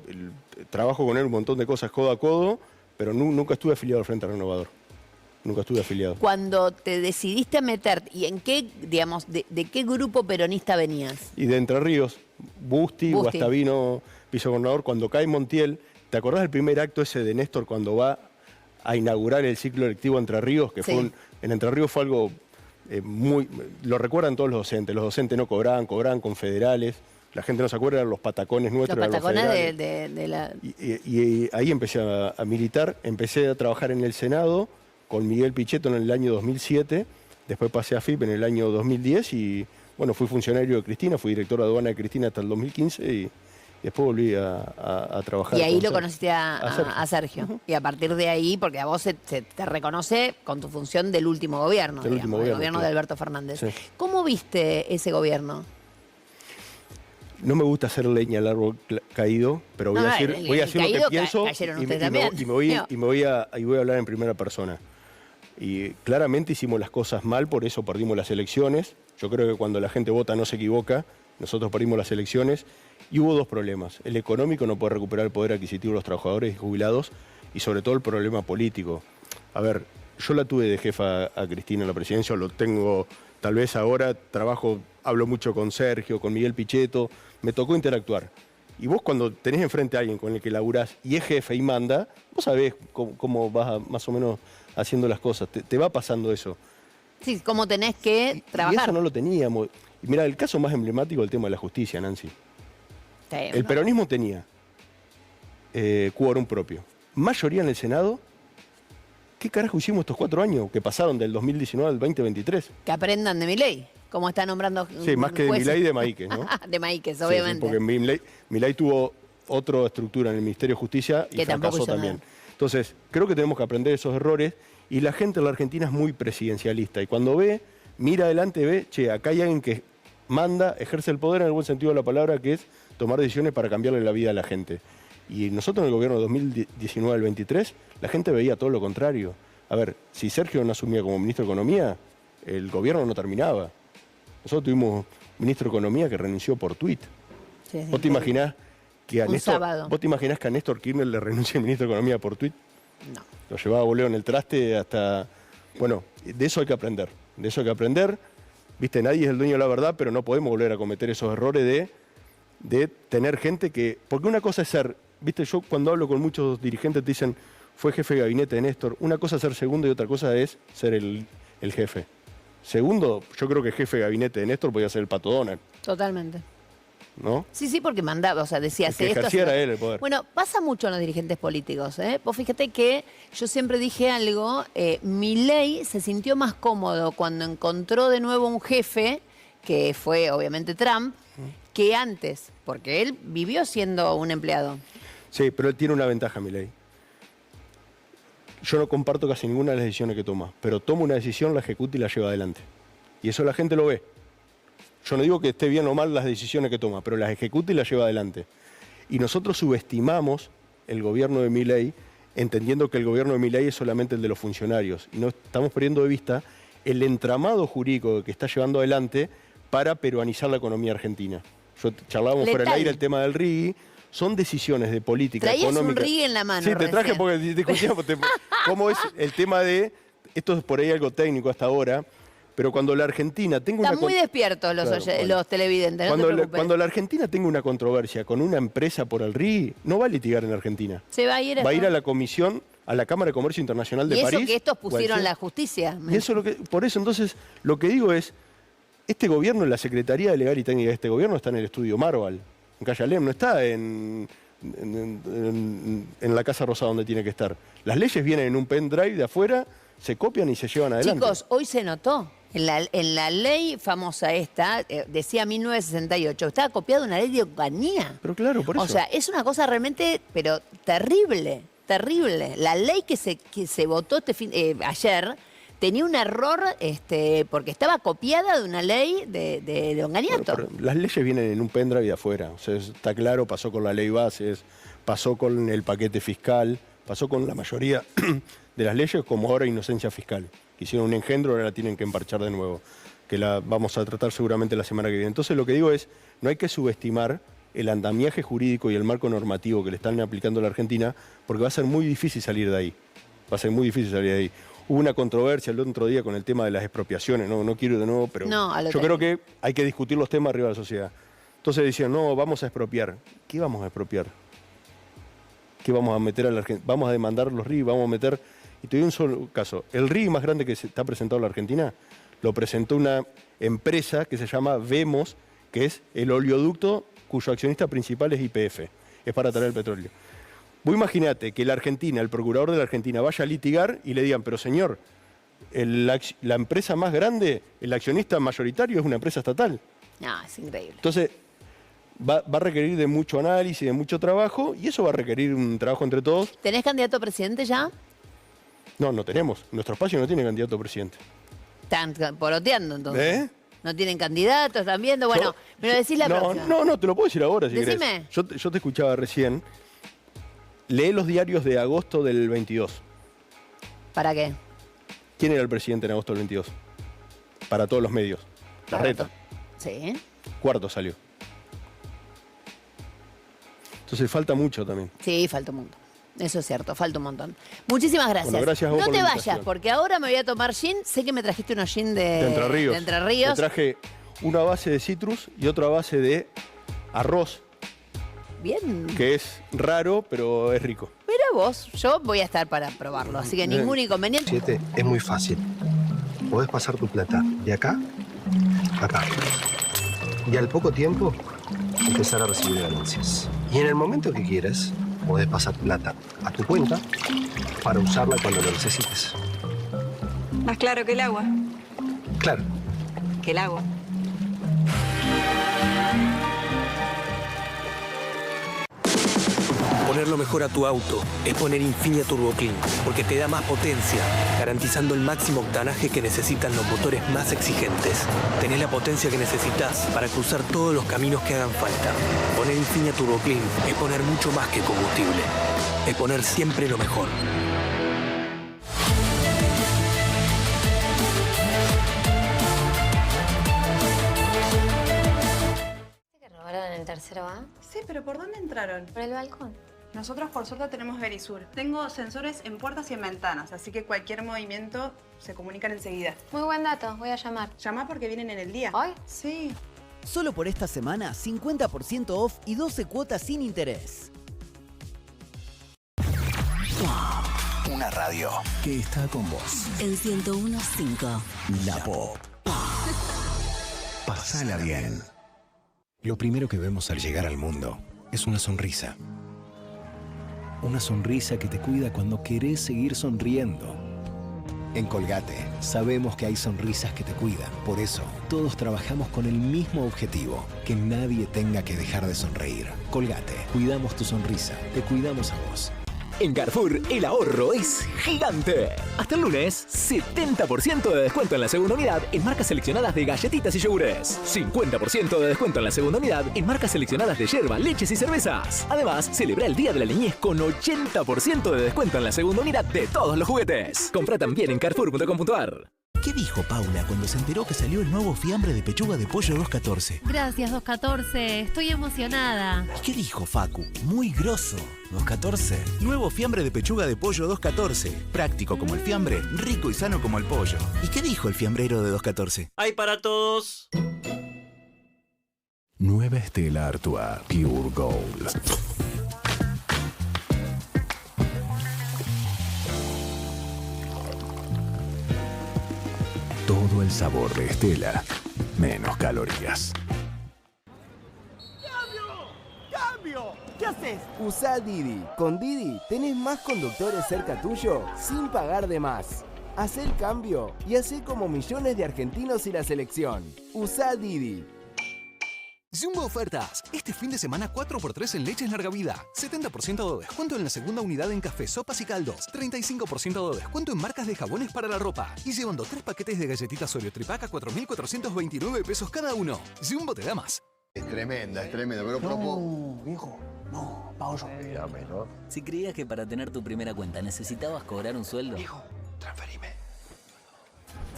trabajo con él un montón de cosas codo a codo, pero nunca estuve afiliado al Frente Renovador. Nunca estuve afiliado. Cuando te decidiste a meter, ¿y en qué, digamos, de qué grupo peronista venías? Y de Entre Ríos, Busti, Guastavino, vicegobernador, cuando cae Montiel, ¿te acordás del primer acto ese de Néstor cuando va a inaugurar el ciclo electivo Entre Ríos? Que fue en Entre Ríos fue algo muy... Lo recuerdan todos los docentes no cobraban con federales. La gente no se acuerda, eran los patacones nuestros. Los patacones de la... Y ahí empecé a militar, empecé a trabajar en el Senado con Miguel Pichetto en el año 2007, después pasé a FIP en el año 2010 y bueno, fui funcionario de Cristina, fui director de aduana de Cristina hasta el 2015 y después volví a trabajar. Y ahí lo conociste a Sergio. Y a partir de ahí, porque a vos se te reconoce con tu función del último gobierno, del gobierno de Alberto Fernández. Sí. ¿Cómo viste ese gobierno? No me gusta hacer leña al árbol caído, pero voy a decir lo que pienso y voy a hablar en primera persona. Y claramente hicimos las cosas mal, por eso perdimos las elecciones. Yo creo que cuando la gente vota no se equivoca. Nosotros perdimos las elecciones y hubo dos problemas. El económico, no puede recuperar el poder adquisitivo de los trabajadores y jubilados, y sobre todo el problema político. A ver, yo la tuve de jefa a Cristina en la presidencia, lo tengo tal vez ahora, hablo mucho con Sergio, con Miguel Pichetto, me tocó interactuar. Y vos cuando tenés enfrente a alguien con el que laburás y es jefe y manda, vos sabés cómo vas más o menos haciendo las cosas, te va pasando eso. Sí, cómo tenés que trabajar. Y eso no lo teníamos. Y mira, el caso más emblemático es el tema de la justicia, Nancy. El peronismo tenía quórum propio. Mayoría en el Senado. ¿Qué carajo hicimos estos 4 años que pasaron del 2019 al 2023? Que aprendan de Milei, como está nombrando. Sí, más que de Milei, de Maíquez, ¿no? De Maíquez, obviamente. Sí, porque Milei tuvo otra estructura en el Ministerio de Justicia y fracasó también. Entonces, creo que tenemos que aprender esos errores y la gente en la Argentina es muy presidencialista y cuando mira adelante, ve, che, acá hay alguien que manda, ejerce el poder en el buen sentido de la palabra, que es tomar decisiones para cambiarle la vida a la gente. Y nosotros en el gobierno de 2019 al 23, la gente veía todo lo contrario. A ver, si Sergio no asumía como ministro de Economía, el gobierno no terminaba. Nosotros tuvimos ministro de Economía que renunció por tuit. Sí, ¿Vos te imaginás que a Néstor Kirchner le renuncie el ministro de Economía por tuit? No. Lo llevaba a voleo en el traste hasta... Bueno, de eso hay que aprender. De eso hay que aprender. Viste, nadie es el dueño de la verdad, pero no podemos volver a cometer esos errores de tener gente que... Porque una cosa es ser... Viste, yo cuando hablo con muchos dirigentes te dicen, fue jefe de gabinete de Néstor. Una cosa es ser segundo y otra cosa es ser el jefe. Segundo, yo creo que jefe de gabinete de Néstor podía ser el Pato Donald. Totalmente. ¿No? Sí, porque mandaba, o sea, decía... Que ejerciera él el poder. Bueno, pasa mucho en los dirigentes políticos, ¿eh? Vos fíjate que yo siempre dije algo, Milei se sintió más cómodo cuando encontró de nuevo un jefe, que fue obviamente Trump, que antes, porque él vivió siendo un empleado. Sí, pero él tiene una ventaja, Milei. Yo no comparto casi ninguna de las decisiones que toma, pero toma una decisión, la ejecuta y la lleva adelante. Y eso la gente lo ve. Yo no digo que esté bien o mal las decisiones que toma, pero las ejecuta y las lleva adelante. Y nosotros subestimamos el gobierno de Milei, entendiendo que el gobierno de Milei es solamente el de los funcionarios. Y no estamos perdiendo de vista el entramado jurídico que está llevando adelante para peruanizar la economía argentina. Charlábamos fuera del aire el tema del RIGI. Son decisiones de política económica. Traías un RIGI en la mano. Sí, te traje porque discutíamos cómo es el tema de... Esto es por ahí algo técnico hasta ahora, pero cuando la Argentina tenga Están muy despiertos los televidentes, no te preocupes. Cuando la Argentina tenga una controversia con una empresa por el RIGI, no va a litigar en Argentina. Se va a ir a la comisión, a la Cámara de Comercio Internacional de París. Y eso que estos pusieron la justicia. Y eso por eso, entonces, lo que digo es, este gobierno, la Secretaría de Legal y Técnica de este gobierno está en el estudio Marval, en Calle Alem, no está en la Casa Rosada donde tiene que estar. Las leyes vienen en un pendrive de afuera, se copian y se llevan adelante. Chicos, hoy se notó. En la ley famosa esta, decía 1968, estaba copiada una ley de Onganía. Pero claro, por eso. O sea, es una cosa realmente, pero terrible, terrible. La ley que se votó ayer tenía un error porque estaba copiada de una ley de Onganiato. Pero las leyes vienen en un pendrive de afuera. O sea, está claro, pasó con la ley bases, pasó con el paquete fiscal, pasó con la mayoría de las leyes, como ahora inocencia fiscal. Hicieron un engendro, ahora la tienen que emparchar de nuevo, que la vamos a tratar seguramente la semana que viene. Entonces lo que digo es, no hay que subestimar el andamiaje jurídico y el marco normativo que le están aplicando a la Argentina, porque va a ser muy difícil salir de ahí. Va a ser muy difícil salir de ahí. Hubo una controversia el otro día con el tema de las expropiaciones, no quiero ir de nuevo, pero yo creo que hay que discutir los temas arriba de la sociedad. Entonces decían, no, vamos a expropiar. ¿Qué vamos a expropiar? ¿Qué vamos a meter a la Argentina? Vamos a demandar los RIGI, vamos a meter... Y te doy un solo caso. El RIGI más grande que se está presentado en la Argentina, lo presentó una empresa que se llama Vemos, que es el oleoducto cuyo accionista principal es YPF. Es para traer el petróleo. Vos imaginate que la Argentina, el procurador de la Argentina, vaya a litigar y le digan, pero señor, la empresa más grande, el accionista mayoritario es una empresa estatal. No, es increíble. Entonces, va a requerir de mucho análisis, de mucho trabajo, y eso va a requerir un trabajo entre todos. ¿Tenés candidato a presidente ya? No tenemos. Nuestro espacio no tiene candidato a presidente. Están poroteando entonces. No tienen candidatos, están viendo. Bueno, me lo decís la próxima. No, te lo puedo decir ahora si Decime. querés. Yo te escuchaba recién. Lee los diarios de agosto del 22. ¿Para qué? ¿Quién era el presidente en agosto del 22? Para todos los medios. Larreta. Sí. Cuarto salió. Entonces falta mucho también. Sí, falta un montón. Eso es cierto, falta un montón. Muchísimas gracias. Bueno, gracias a vos no por te la vayas, invitación. porque ahora me voy a tomar gin. Sé que me trajiste unos gin de Entre Ríos. Entre Ríos. Te traje una base de citrus y otra base de arroz. Bien. Que es raro, pero es rico. Mira vos, yo voy a estar para probarlo, así que ningún inconveniente. 7 es muy fácil. Podés pasar tu plata de acá a acá. Y al poco tiempo empezar a recibir ganancias. Y en el momento que quieras, podés pasar plata a tu cuenta para usarla cuando lo necesites. Más claro que el agua. Claro. Que el agua. Poner lo mejor a tu auto es poner Infinia Turbo Clean, porque te da más potencia, garantizando el máximo octanaje que necesitan los motores más exigentes. Tenés la potencia que necesitas para cruzar todos los caminos que hagan falta. Poner Infinia Turbo Clean es poner mucho más que combustible. Es poner siempre lo mejor. ¿Que robaron en el tercero A? Sí, pero ¿por dónde entraron? Por el balcón. Nosotros por suerte tenemos Verisur. Tengo sensores en puertas y en ventanas, así que cualquier movimiento se comunican enseguida. Muy buen dato, voy a llamar. Llama porque vienen en el día. ¿Hoy? Sí. Solo por esta semana, 50% off y 12 cuotas sin interés. Una radio que está con vos. En 101.5. La Pop. Pasala bien. Lo primero que vemos al llegar al mundo es una sonrisa. Una sonrisa que te cuida cuando querés seguir sonriendo. En Colgate sabemos que hay sonrisas que te cuidan. Por eso, todos trabajamos con el mismo objetivo, que nadie tenga que dejar de sonreír. Colgate, cuidamos tu sonrisa, te cuidamos a vos. En Carrefour, el ahorro es gigante. Hasta el lunes, 70% de descuento en la segunda unidad en marcas seleccionadas de galletitas y yogures. 50% de descuento en la segunda unidad en marcas seleccionadas de yerba, leches y cervezas. Además, celebra el Día de la Niñez con 80% de descuento en la segunda unidad de todos los juguetes. Compra también en carrefour.com.ar. qué dijo Paula cuando se enteró que salió el nuevo fiambre de pechuga de pollo 214? Gracias, 214. Estoy emocionada. ¿Y qué dijo Facu? Muy grosso. 214. Nuevo fiambre de pechuga de pollo 214. Práctico como el fiambre, rico y sano como el pollo. ¿Y qué dijo el fiambrero de 214? ¡Hay para todos! Nueva Stella Artois Pure Gold. Todo el sabor de Stella, menos calorías. ¡Cambio! ¿Qué haces? Usá Didi. Con Didi tenés más conductores cerca tuyo sin pagar de más. Hacé el cambio y hacé como millones de argentinos y la selección. Usá Didi. Jumbo Ofertas. Este fin de semana 4x3 en leches larga vida. 70% de descuento en la segunda unidad en café, sopas y caldos. 35% de descuento en marcas de jabones para la ropa. Y llevando 3 paquetes de galletitas Oreo Tripac a 4.429 pesos cada uno. Jumbo te da más. Es tremenda, pero No, viejo. No, pago yo. Dígame, ¿no? Si creías que para tener tu primera cuenta necesitabas cobrar un sueldo... Viejo, transferime.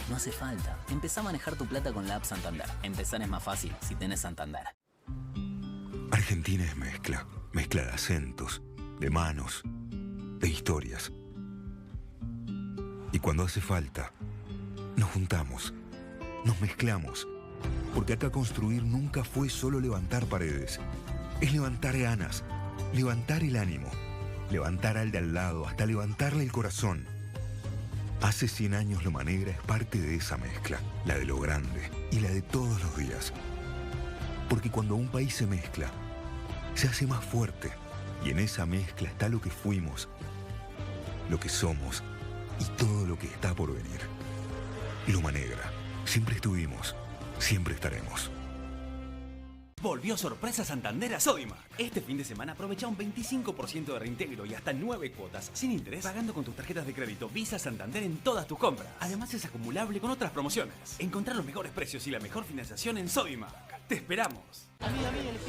No hace falta. Empezá a manejar tu plata con la app Santander. Empezar es más fácil si tenés Santander. Argentina es mezcla. Mezcla de acentos, de manos, de historias. Y cuando hace falta, nos juntamos, nos mezclamos. Porque acá construir nunca fue solo levantar paredes. Es levantar ganas, levantar el ánimo, levantar al de al lado, hasta levantarle el corazón. Hace 100 años Loma Negra es parte de esa mezcla, la de lo grande y la de todos los días. Porque cuando un país se mezcla, se hace más fuerte. Y en esa mezcla está lo que fuimos, lo que somos y todo lo que está por venir. Loma Negra, siempre estuvimos, siempre estaremos. Volvió sorpresa Santander a Sodimac. Este fin de semana aprovecha un 25% de reintegro y hasta 9 cuotas sin interés pagando con tus tarjetas de crédito Visa Santander en todas tus compras. Además es acumulable con otras promociones. Encontrar los mejores precios y la mejor financiación en Sodimac. ¡Te esperamos!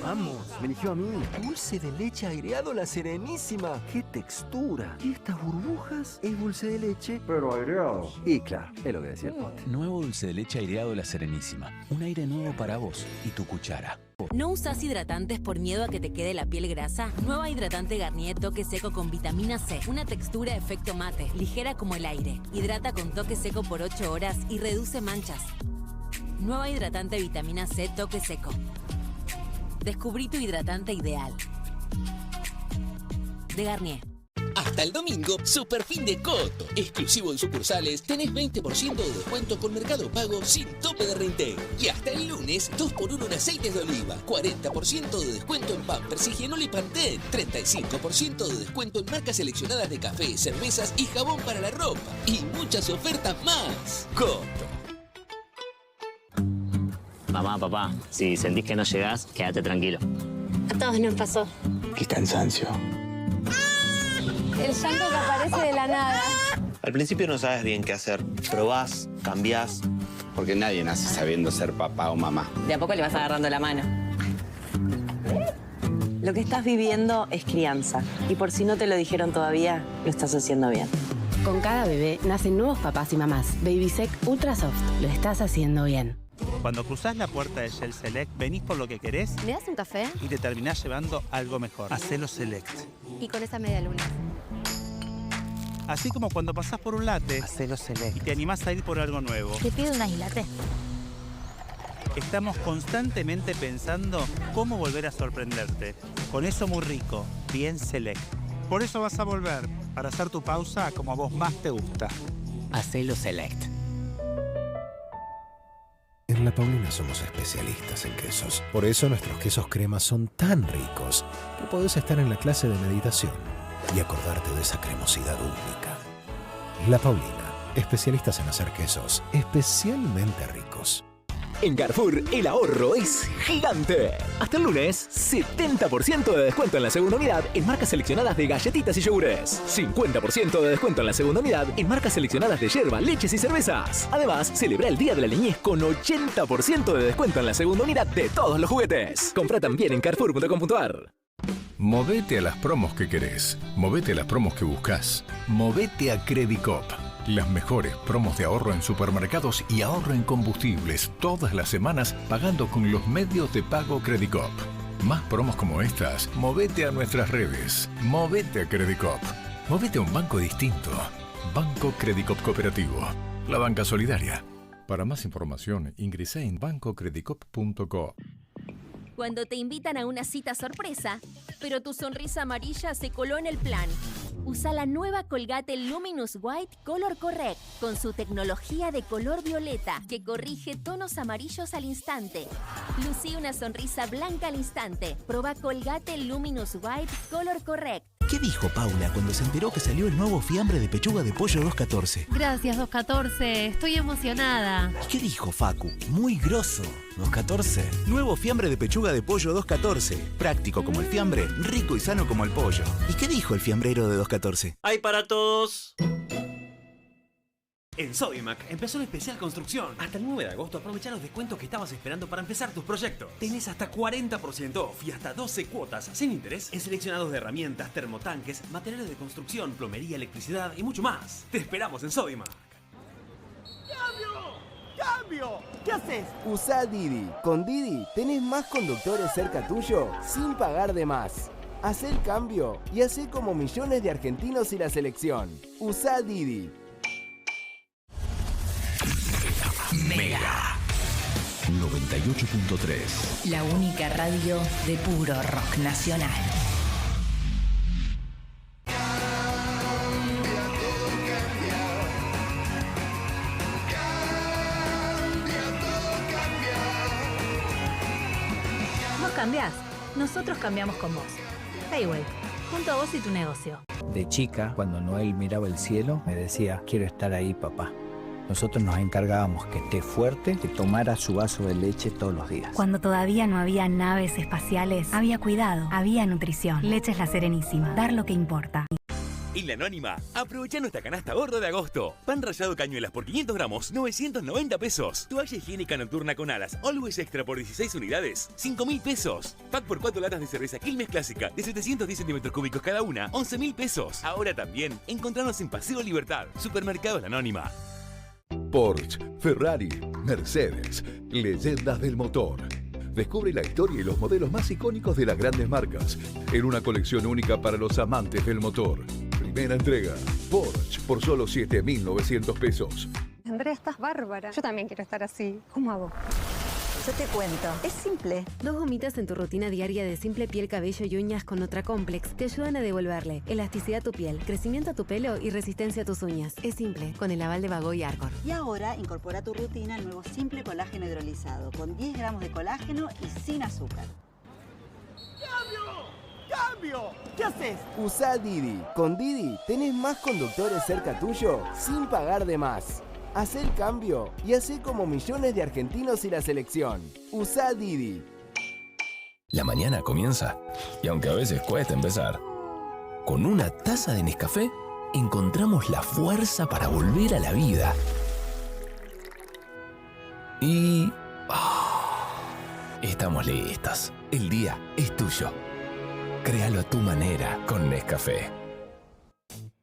Vamos, me eligió a mí. Dulce de leche agregado La Serenísima. ¡Qué textura! ¿Y estas burbujas? Es dulce de leche, pero aireado. Y claro, es lo que decía el pote. Nuevo dulce de leche aireado La Serenísima. Un aire nuevo para vos y tu cuchara. ¿No usás hidratantes por miedo a que te quede la piel grasa? Nueva hidratante Garnier Toque Seco con vitamina C. Una textura efecto mate, ligera como el aire. Hidrata con toque seco por 8 horas y reduce manchas. Nueva hidratante vitamina C Toque Seco. Descubrí tu hidratante ideal. De Garnier. Hasta el domingo, super fin de Coto. Exclusivo en sucursales, tenés 20% de descuento con Mercado Pago sin tope de reintegro. Y hasta el lunes, 2x1 en aceites de oliva, 40% de descuento en Pampers, Higienol y Pantene, 35% de descuento en marcas seleccionadas de café, cervezas y jabón para la ropa. Y muchas ofertas más. Coto. Mamá, papá, si sentís que no llegás, quédate tranquilo. A todos nos pasó. Qué cansancio. El llanto que aparece de la nada. Al principio no sabes bien qué hacer. Probás, cambiás. Porque nadie nace sabiendo ser papá o mamá. De a poco le vas agarrando la mano. Lo que estás viviendo es crianza. Y por si no te lo dijeron todavía, lo estás haciendo bien. Con cada bebé nacen nuevos papás y mamás. Babysec Ultra Soft. Lo estás haciendo bien. Cuando cruzás la puerta de Shell Select, venís por lo que querés. ¿Me das un café? Y te terminás llevando algo mejor. Hacelo Select. Y con esa media luna. Así como cuando pasás por un latte. Hacelo Select. Y te animás a ir por algo nuevo. Te pido una latte. Estamos constantemente pensando cómo volver a sorprenderte. Con eso muy rico, bien Select. Por eso vas a volver, para hacer tu pausa como a vos más te gusta. Hacelo Select. En La Paulina somos especialistas en quesos. Por eso nuestros quesos cremas son tan ricos que podés estar en la clase de meditación y acordarte de esa cremosidad única. La Paulina, especialistas en hacer quesos especialmente ricos. En Carrefour, el ahorro es gigante. Hasta el lunes, 70% de descuento en la segunda unidad en marcas seleccionadas de galletitas y yogures. 50% de descuento en la segunda unidad en marcas seleccionadas de yerba, leches y cervezas. Además, celebra el Día de la Niñez con 80% de descuento en la segunda unidad de todos los juguetes. Compra también en carrefour.com.ar. Movete a las promos que querés. Movete a las promos que buscas. Movete a Credicop. Las mejores promos de ahorro en supermercados y ahorro en combustibles todas las semanas pagando con los medios de pago Credicop. Más promos como estas, movete a nuestras redes. Movete a Credicop. Movete a un banco distinto. Banco Credicop Cooperativo. La banca solidaria. Para más información, ingresá en bancocredicop.co. Cuando te invitan a una cita sorpresa, pero tu sonrisa amarilla se coló en el plan. Usa la nueva Colgate Luminous White Color Correct con su tecnología de color violeta que corrige tonos amarillos al instante. Lucí una sonrisa blanca al instante. Proba Colgate Luminous White Color Correct. ¿Qué dijo Paula cuando se enteró que salió el nuevo fiambre de pechuga de pollo 214? Gracias, 214. Estoy emocionada. ¿Qué dijo Facu? Muy grosso. 214. Nuevo fiambre de pechuga de pollo 214. Práctico como el fiambre, rico y sano como el pollo. ¿Y qué dijo el fiambrero de 214? ¡Hay para todos! En Sodimac empezó el especial construcción. Hasta el 9 de agosto aprovecha los descuentos que estabas esperando para empezar tus proyectos. Tenés hasta 40% off y hasta 12 cuotas sin interés en seleccionados de herramientas, termotanques, materiales de construcción, plomería, electricidad y mucho más. Te esperamos en Sodimac. ¡Cambio! ¿Qué haces? Usá Didi. Con Didi tenés más conductores cerca tuyo sin pagar de más. Hacé el cambio y hacé como millones de argentinos y la selección. Usá Didi. Mega 98.3. La única radio de puro rock nacional. Vos cambiás, nosotros cambiamos con vos. Payway, junto a vos y tu negocio. De chica, cuando Noel miraba el cielo, me decía, quiero estar ahí, papá. Nosotros nos encargábamos que esté fuerte, que tomara su vaso de leche todos los días. Cuando todavía no había naves espaciales, había cuidado, había nutrición. Leche es La Serenísima. Dar lo que importa. En La Anónima, aprovecha nuestra canasta gorda de agosto. Pan rallado cañuelas por 500 gramos, 990 pesos. Toalla higiénica nocturna con alas, Always Extra por 16 unidades, 5.000 pesos. Pack por 4 latas de cerveza Quilmes Clásica de 710 centímetros cúbicos cada una, 11.000 pesos. Ahora también, encontrarnos en Paseo Libertad, Supermercados La Anónima. Porsche, Ferrari, Mercedes, leyendas del motor. Descubre la historia y los modelos más icónicos de las grandes marcas en una colección única para los amantes del motor. Primera entrega, Porsche, por solo 7.900 pesos. Andrea, estás bárbara. Yo también quiero estar así. ¿Cómo hago? Yo te cuento. Es simple. 2 gomitas en tu rutina diaria de Simple Piel, Cabello y Uñas con Nutracomplex te ayudan a devolverle elasticidad a tu piel, crecimiento a tu pelo y resistencia a tus uñas. Es simple, con el aval de Vago y Arcor. Y ahora incorpora a tu rutina el nuevo Simple Colágeno Hidrolizado, con 10 gramos de colágeno y sin azúcar. ¡Cambio! ¿Qué haces? Usá Didi. Con Didi tenés más conductores cerca tuyo sin pagar de más. Hacé el cambio y hacé como millones de argentinos y la selección. Usá Didi. La mañana comienza, y aunque a veces cuesta empezar, con una taza de Nescafé encontramos la fuerza para volver a la vida. Y... estamos listos. El día es tuyo. Créalo a tu manera con Nescafé.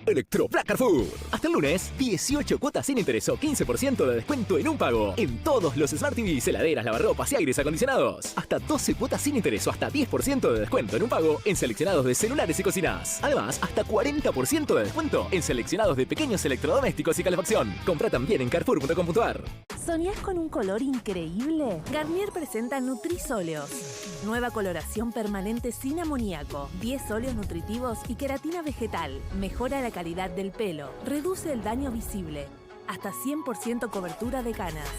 Electro Black Carrefour. Hasta el lunes, 18 cuotas sin interés o 15% de descuento en un pago. En todos los Smart TVs, heladeras, lavarropas y aires acondicionados. Hasta 12 cuotas sin interés o hasta 10% de descuento en un pago en seleccionados de celulares y cocinas. Además, hasta 40% de descuento en seleccionados de pequeños electrodomésticos y calefacción. Compra también en carrefour.com.ar. ¿Soñás con un color increíble? Garnier presenta Nutrisóleos. Nueva coloración permanente sin amoníaco, 10 óleos nutritivos y queratina vegetal. Mejora la calidad del pelo, reduce el daño visible. Hasta 100% cobertura de canas.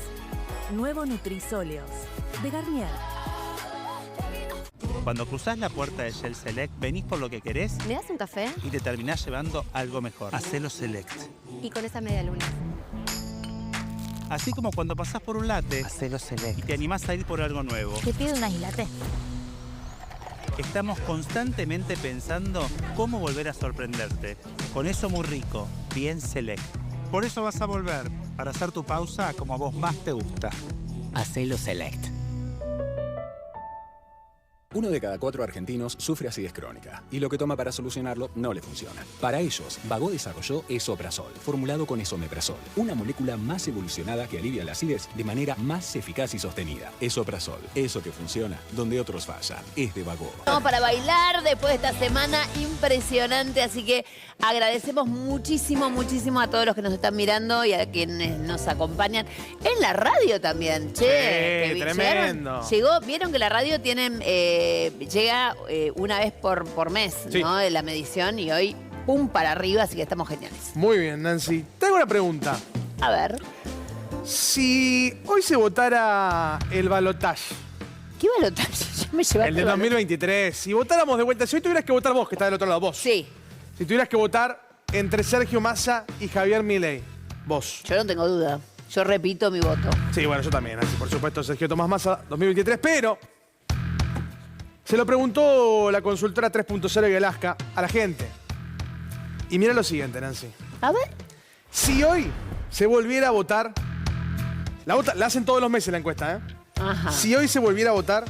Nuevo Nutrisóleos de Garnier. Cuando cruzás la puerta de Shell Select, venís por lo que querés. ¿Me das un café? Y te terminás llevando algo mejor. Hacelo Select. Y con esa media luna. Así como cuando pasás por un latte, hacelo Select. Y te animás a ir por algo nuevo. Te pido una latte. Estamos constantemente pensando cómo volver a sorprenderte. Con eso muy rico, bien Select. Por eso vas a volver, para hacer tu pausa como a vos más te gusta. Hacelo Select. 1 de cada 4 argentinos sufre acidez crónica y lo que toma para solucionarlo no le funciona. Para ellos, Bagó desarrolló Esomeprazol, formulado con esomeprazol, una molécula más evolucionada que alivia la acidez de manera más eficaz y sostenida. Esomeprazol, eso que funciona donde otros fallan, es de Bagó. Vamos para bailar después de esta semana impresionante, así que agradecemos muchísimo, muchísimo a todos los que nos están mirando y a quienes nos acompañan en la radio también. Che, sí, tremendo. Vieron que la radio tienen... llega una vez por mes, sí, ¿no? De la medición y hoy, pum, para arriba, así que estamos geniales. Muy bien, Nancy. Tengo una pregunta. A ver. Si hoy se votara el balotaje. ¿Qué balotaje? Yo me llevé el de 2023. Si votáramos de vuelta, si hoy tuvieras que votar vos, que estás del otro lado, vos. Sí. Si tuvieras que votar entre Sergio Massa y Javier Milei, vos. Yo no tengo duda. Yo repito mi voto. Sí, bueno, yo también, Nancy. Por supuesto, Sergio Tomás Massa, 2023, pero... Se lo preguntó la consultora 3.0 y Alaska a la gente. Y mira lo siguiente, Nancy. A ver. Si hoy se volviera a votar... La hacen todos los meses la encuesta, ¿eh? Ajá. Si hoy se volviera a votar,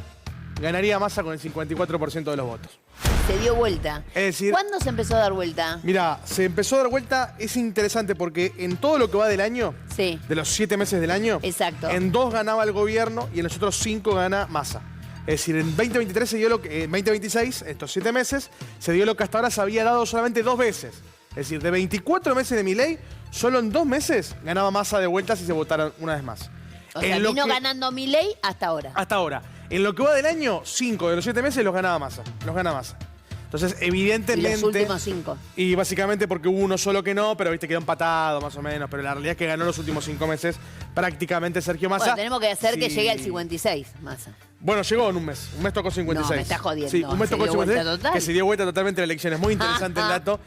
ganaría Massa con el 54% de los votos. Se dio vuelta. Es decir... ¿Cuándo se empezó a dar vuelta? Mira, se empezó a dar vuelta, es interesante porque en todo lo que va del año, sí, de los 7 meses del año, exacto, en 2 ganaba el gobierno y en los otros 5 gana Massa. Es decir, en 2023 se dio lo que, en 2026, estos 7 meses, se dio lo que hasta ahora se había dado solamente 2 veces. Es decir, de 24 meses de Milei, solo en 2 meses ganaba Massa de vuelta si se votaran una vez más. O sea, vino ganando Milei hasta ahora. Hasta ahora. En lo que va del año, 5 de los 7 meses los ganaba Massa. Los gana Massa. Entonces, evidentemente... Y los últimos 5. Y básicamente porque hubo uno solo que no, pero viste, quedó empatado más o menos. Pero la realidad es que ganó los últimos 5 meses prácticamente Sergio Massa. Bueno, tenemos que hacer que llegue al 56, Massa. Bueno, llegó en un mes. Un mes tocó 56. No, me estás jodiendo. Sí, un mes tocó 56. Que se dio vuelta totalmente la elección. Es muy interesante el dato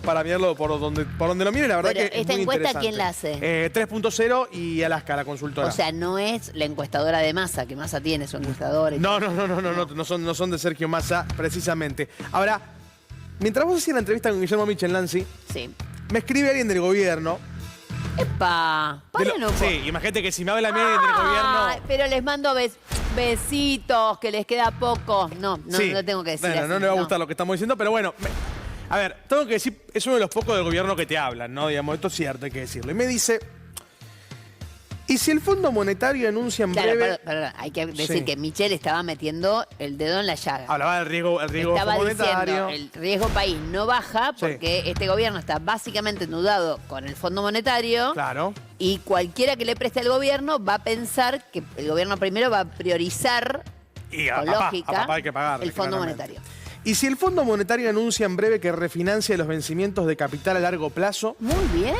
para mirarlo por donde lo mire. La verdad que es ¿esta muy encuesta interesante. quién la hace? 3.0 y Alaska, la consultora. O sea, no es la encuestadora de Massa, que Massa tiene su encuestadora. No son de Sergio Massa, precisamente. Ahora, mientras vos hacías la entrevista con Guillermo Michel, Nancy, sí, me escribe alguien del gobierno. ¡Epa! Sí, imagínate que si me habla a mí alguien del gobierno... Pero les mando besitos, que les queda poco. No tengo que decir bueno, así, no le va a gustar lo que estamos diciendo, pero bueno... A ver, tengo que decir, es uno de los pocos del gobierno que te hablan, ¿no? Digamos, esto es cierto, hay que decirlo. Y me dice... ¿Y si el Fondo Monetario anuncia en breve...? Perdón, hay que decir que Michel estaba metiendo el dedo en la llaga. Hablaba del riesgo estaba monetario. Diciendo, el riesgo país no baja porque este gobierno está básicamente endeudado con el Fondo Monetario. Claro. Y cualquiera que le preste al gobierno va a pensar que el gobierno primero va a priorizar, con lógica, hay que pagarle, el Fondo claramente. Monetario. ¿Y si el Fondo Monetario anuncia en breve que refinancia los vencimientos de capital a largo plazo? Muy bien.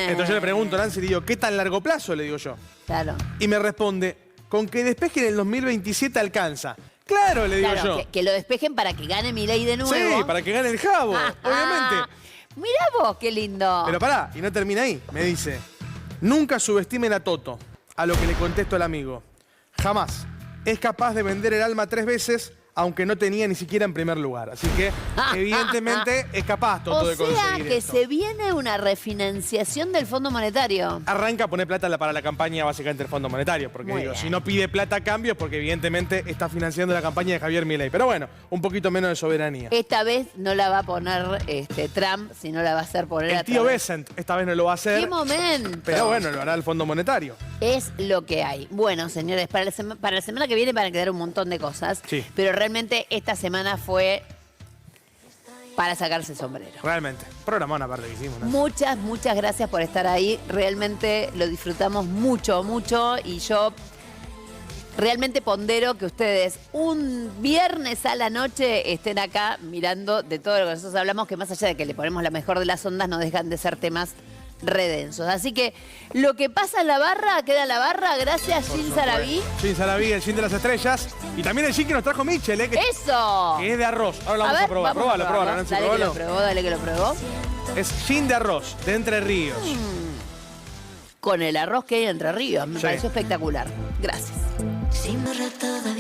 Entonces yo le pregunto a Nancy, le digo, ¿qué tan largo plazo? Le digo yo. Claro. Y me responde, con que despejen en el 2027 alcanza. Claro, le digo yo. Que lo despejen para que gane Milei de nuevo. Sí, para que gane el Jabo, obviamente. Mirá vos, qué lindo. Pero pará, y no termina ahí. Me dice, nunca subestimen a Toto. A lo que le contesto al amigo. Jamás. Es capaz de vender el alma 3 veces, aunque no tenía ni siquiera en primer lugar. Así que, evidentemente, es capaz Toto de conseguir O sea, que esto. se viene una refinanciación del Fondo Monetario. Arranca a poner plata para la campaña, básicamente, del Fondo Monetario. Porque, Muy digo, bien. si no pide plata a cambio es porque, evidentemente, está financiando la campaña de Javier Milei. Pero bueno, un poquito menos de soberanía. Esta vez no la va a poner Trump, sino la va a hacer poner El a tío Trump. Besant esta vez no lo va a hacer. ¡Qué momento! Pero bueno, lo hará el Fondo Monetario. Es lo que hay. Bueno, señores, para la semana que viene van a quedar un montón de cosas. Sí. Pero realmente esta semana fue para sacarse el sombrero. Realmente. Programón aparte que hicimos, ¿no? Muchas gracias por estar ahí. Realmente lo disfrutamos mucho. Y yo realmente pondero que ustedes un viernes a la noche estén acá mirando de todo lo que nosotros hablamos, que más allá de que le ponemos la mejor de las ondas, no dejan de ser temas redensos. Así que lo que pasa en la barra, queda en la barra. Gracias, Gin Sarabí. Gin Sarabí, el gin de las estrellas. Y también el gin que nos trajo Michel, que ¡eso! es de arroz. Ahora lo vamos a probar. Probalo, Nancy, probalo. Dale que lo probó. Es gin de arroz, de Entre Ríos. Con el arroz que hay en Entre Ríos. Me pareció espectacular. Gracias. Si me reto de